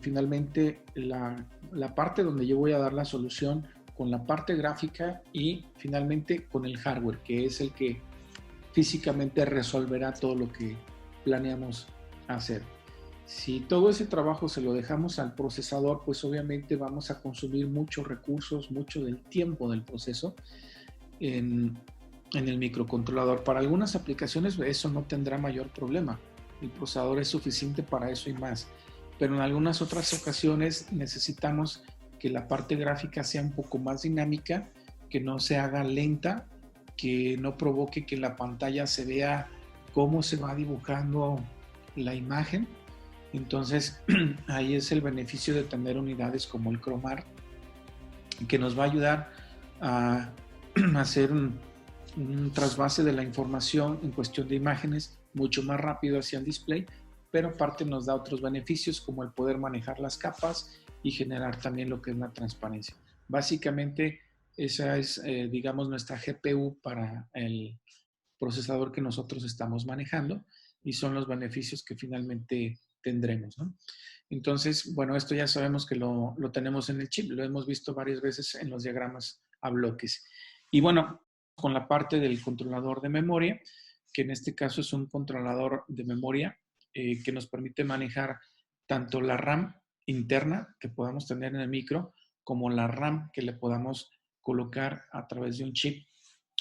finalmente la parte donde yo voy a dar la solución con la parte gráfica y finalmente con el hardware, que es el que físicamente resolverá todo lo que planeamos hacer. Si todo ese trabajo se lo dejamos al procesador, pues obviamente vamos a consumir muchos recursos, mucho del tiempo del proceso en el microcontrolador. Para algunas aplicaciones eso no tendrá mayor problema. El procesador es suficiente para eso y más. Pero en algunas otras ocasiones necesitamos que la parte gráfica sea un poco más dinámica, que no se haga lenta, que no provoque que la pantalla se vea cómo se va dibujando la imagen. Entonces, ahí es el beneficio de tener unidades como el Chromart, que nos va a ayudar a hacer un trasvase de la información en cuestión de imágenes mucho más rápido hacia el display, pero aparte nos da otros beneficios como el poder manejar las capas y generar también lo que es la transparencia. Básicamente, esa es, digamos, nuestra GPU para el procesador que nosotros estamos manejando y son los beneficios que finalmente tendremos, ¿no? Entonces, bueno, esto ya sabemos que lo tenemos en el chip, lo hemos visto varias veces en los diagramas a bloques. Y bueno, con la parte del controlador de memoria, que en este caso es un controlador de memoria que nos permite manejar tanto la RAM interna que podamos tener en el micro, como la RAM que le podamos colocar a través de un chip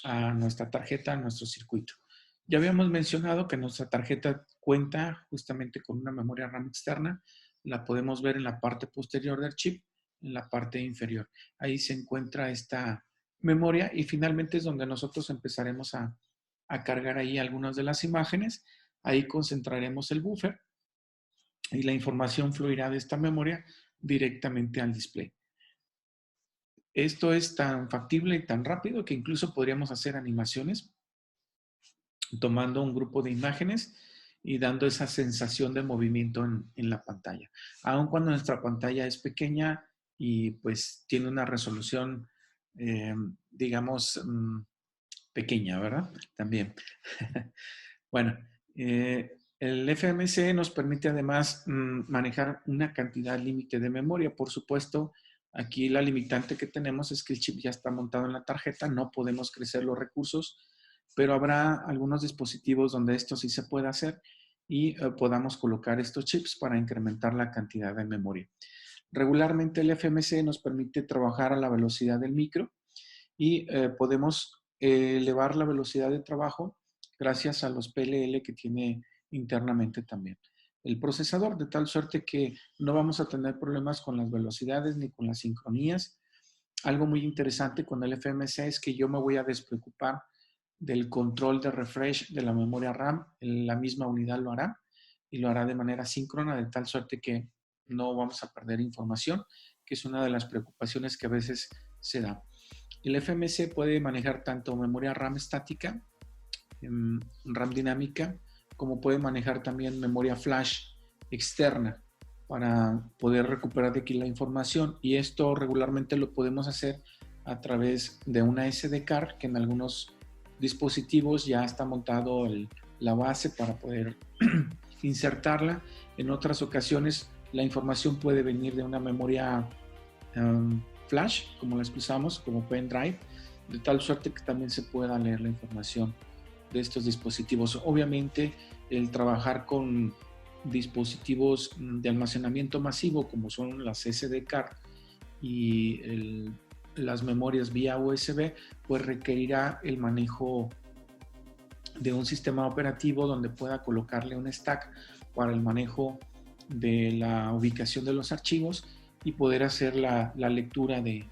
a nuestra tarjeta, a nuestro circuito. Ya habíamos mencionado que nuestra tarjeta cuenta justamente con una memoria RAM externa. La podemos ver en la parte posterior del chip, en la parte inferior. Ahí se encuentra esta memoria y finalmente es donde nosotros empezaremos a cargar ahí algunas de las imágenes. Ahí concentraremos el buffer y la información fluirá de esta memoria directamente al display. Esto es tan factible y tan rápido que incluso podríamos hacer animaciones tomando un grupo de imágenes y dando esa sensación de movimiento en la pantalla. Aun cuando nuestra pantalla es pequeña y pues tiene una resolución, digamos, pequeña, ¿verdad? También. Bueno, el FMC nos permite además manejar una cantidad límite de memoria. Por supuesto, aquí la limitante que tenemos es que el chip ya está montado en la tarjeta, no podemos crecer los recursos, pero habrá algunos dispositivos donde esto sí se puede hacer y podamos colocar estos chips para incrementar la cantidad de memoria. Regularmente el FMC nos permite trabajar a la velocidad del micro y podemos elevar la velocidad de trabajo gracias a los PLL que tiene internamente también el procesador, de tal suerte que no vamos a tener problemas con las velocidades ni con las sincronías. Algo muy interesante con el FMC es que yo me voy a despreocupar del control de refresh de la memoria RAM. La misma unidad lo hará y lo hará de manera síncrona, de tal suerte que no vamos a perder información, que es una de las preocupaciones que a veces se da. El FMC puede manejar tanto memoria RAM estática, RAM dinámica, como puede manejar también memoria flash externa para poder recuperar de aquí la información, y esto regularmente lo podemos hacer a través de una SD card, que en algunos dispositivos ya está montado la base para poder insertarla. En otras ocasiones la información puede venir de una memoria flash, como la usamos, como pendrive, de tal suerte que también se pueda leer la información de estos dispositivos. Obviamente, el trabajar con dispositivos de almacenamiento masivo, como son las SD card y las memorias vía USB, pues requerirá el manejo de un sistema operativo donde pueda colocarle un stack para el manejo de la ubicación de los archivos y poder hacer la lectura de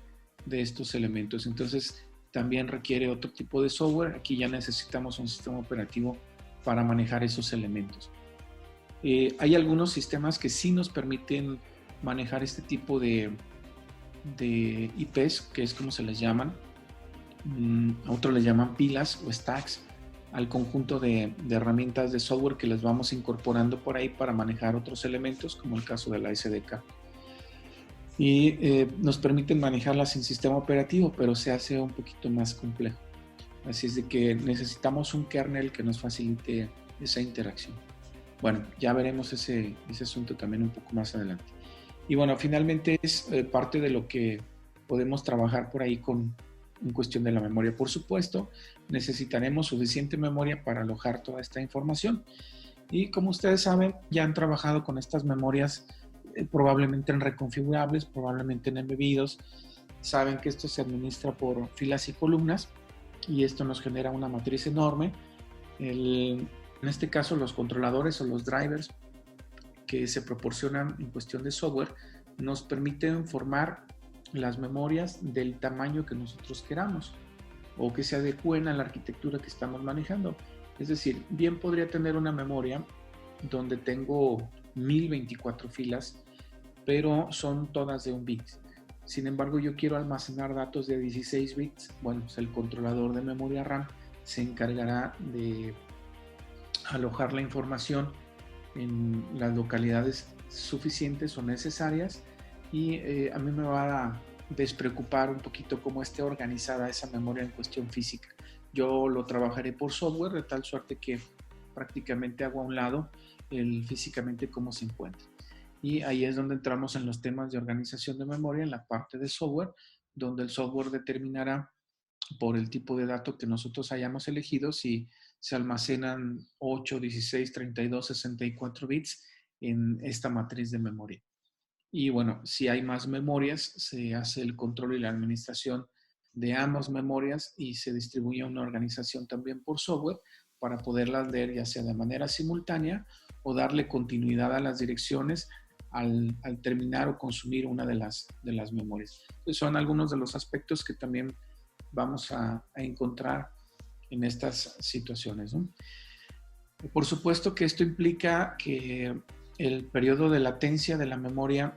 estos elementos. Entonces, también requiere otro tipo de software. Aquí ya necesitamos un sistema operativo para manejar esos elementos. Hay algunos sistemas que sí nos permiten manejar este tipo de IPs, que es como se les llaman. A otros les llaman pilas o stacks, al conjunto de herramientas de software que les vamos incorporando por ahí para manejar otros elementos, como el caso de la SDK. Y nos permiten manejarlas sin sistema operativo, pero se hace un poquito más complejo. Así es de que necesitamos un kernel que nos facilite esa interacción. Bueno, ya veremos ese asunto también un poco más adelante. Y bueno, finalmente es parte de lo que podemos trabajar por ahí en cuestión de la memoria. Por supuesto, necesitaremos suficiente memoria para alojar toda esta información. Y como ustedes saben, ya han trabajado con estas memorias probablemente en reconfigurables, probablemente en embebidos. Saben que esto se administra por filas y columnas y esto nos genera una matriz enorme. En este caso, los controladores o los drivers que se proporcionan en cuestión de software nos permiten formar las memorias del tamaño que nosotros queramos o que se adecúen a la arquitectura que estamos manejando. Es decir, bien podría tener una memoria donde tengo 1024 filas, pero son todas de 1 bit. Sin embargo, yo quiero almacenar datos de 16 bits. Bueno, pues el controlador de memoria RAM se encargará de alojar la información en las localidades suficientes o necesarias y a mí me va a despreocupar un poquito cómo esté organizada esa memoria en cuestión física. Yo lo trabajaré por software de tal suerte que prácticamente hago a un lado físicamente cómo se encuentra. Y ahí es donde entramos en los temas de organización de memoria, en la parte de software, donde el software determinará por el tipo de dato que nosotros hayamos elegido si se almacenan 8, 16, 32, 64 bits en esta matriz de memoria. Y bueno, si hay más memorias, se hace el control y la administración de ambas memorias y se distribuye una organización también por software para poderlas leer ya sea de manera simultánea o darle continuidad a las direcciones al terminar o consumir una de las memorias. Entonces son algunos de los aspectos que también vamos a encontrar en estas situaciones, ¿no? Por supuesto que esto implica que el periodo de latencia de la memoria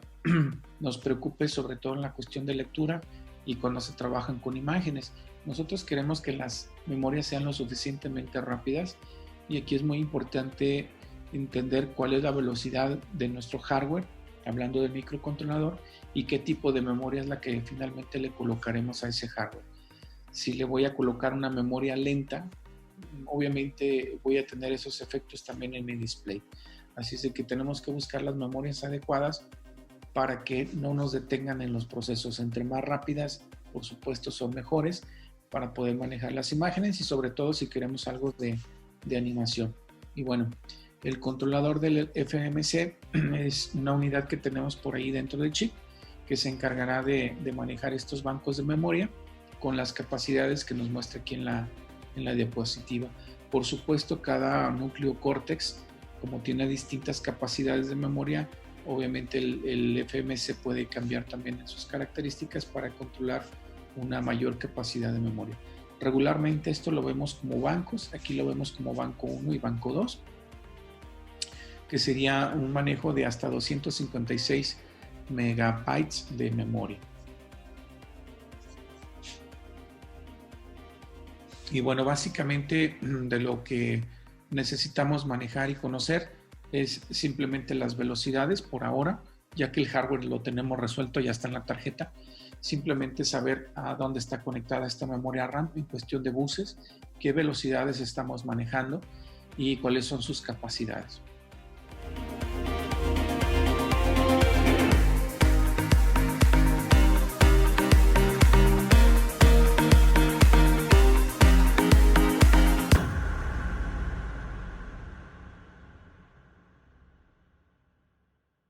nos preocupe sobre todo en la cuestión de lectura y cuando se trabajan con imágenes. Nosotros queremos que las memorias sean lo suficientemente rápidas y aquí es muy importante entender cuál es la velocidad de nuestro hardware, hablando del microcontrolador, y qué tipo de memoria es la que finalmente le colocaremos a ese hardware. Si le voy a colocar una memoria lenta, obviamente voy a tener esos efectos también en mi display. Así es de que tenemos que buscar las memorias adecuadas para que no nos detengan en los procesos. Entre más rápidas, por supuesto, son mejores para poder manejar las imágenes y sobre todo si queremos algo de animación. Y bueno, el controlador del FMC es una unidad que tenemos por ahí dentro del chip que se encargará de manejar estos bancos de memoria con las capacidades que nos muestra aquí en la diapositiva. Por supuesto, cada núcleo Cortex, como tiene distintas capacidades de memoria, obviamente el FMC puede cambiar también en sus características para controlar una mayor capacidad de memoria. Regularmente esto lo vemos como bancos, aquí lo vemos como banco 1 y banco 2, que sería un manejo de hasta 256 megabytes de memoria. Y bueno, básicamente de lo que necesitamos manejar y conocer es simplemente las velocidades por ahora, ya que el hardware lo tenemos resuelto, ya está en la tarjeta. Simplemente saber a dónde está conectada esta memoria RAM en cuestión de buses, qué velocidades estamos manejando y cuáles son sus capacidades.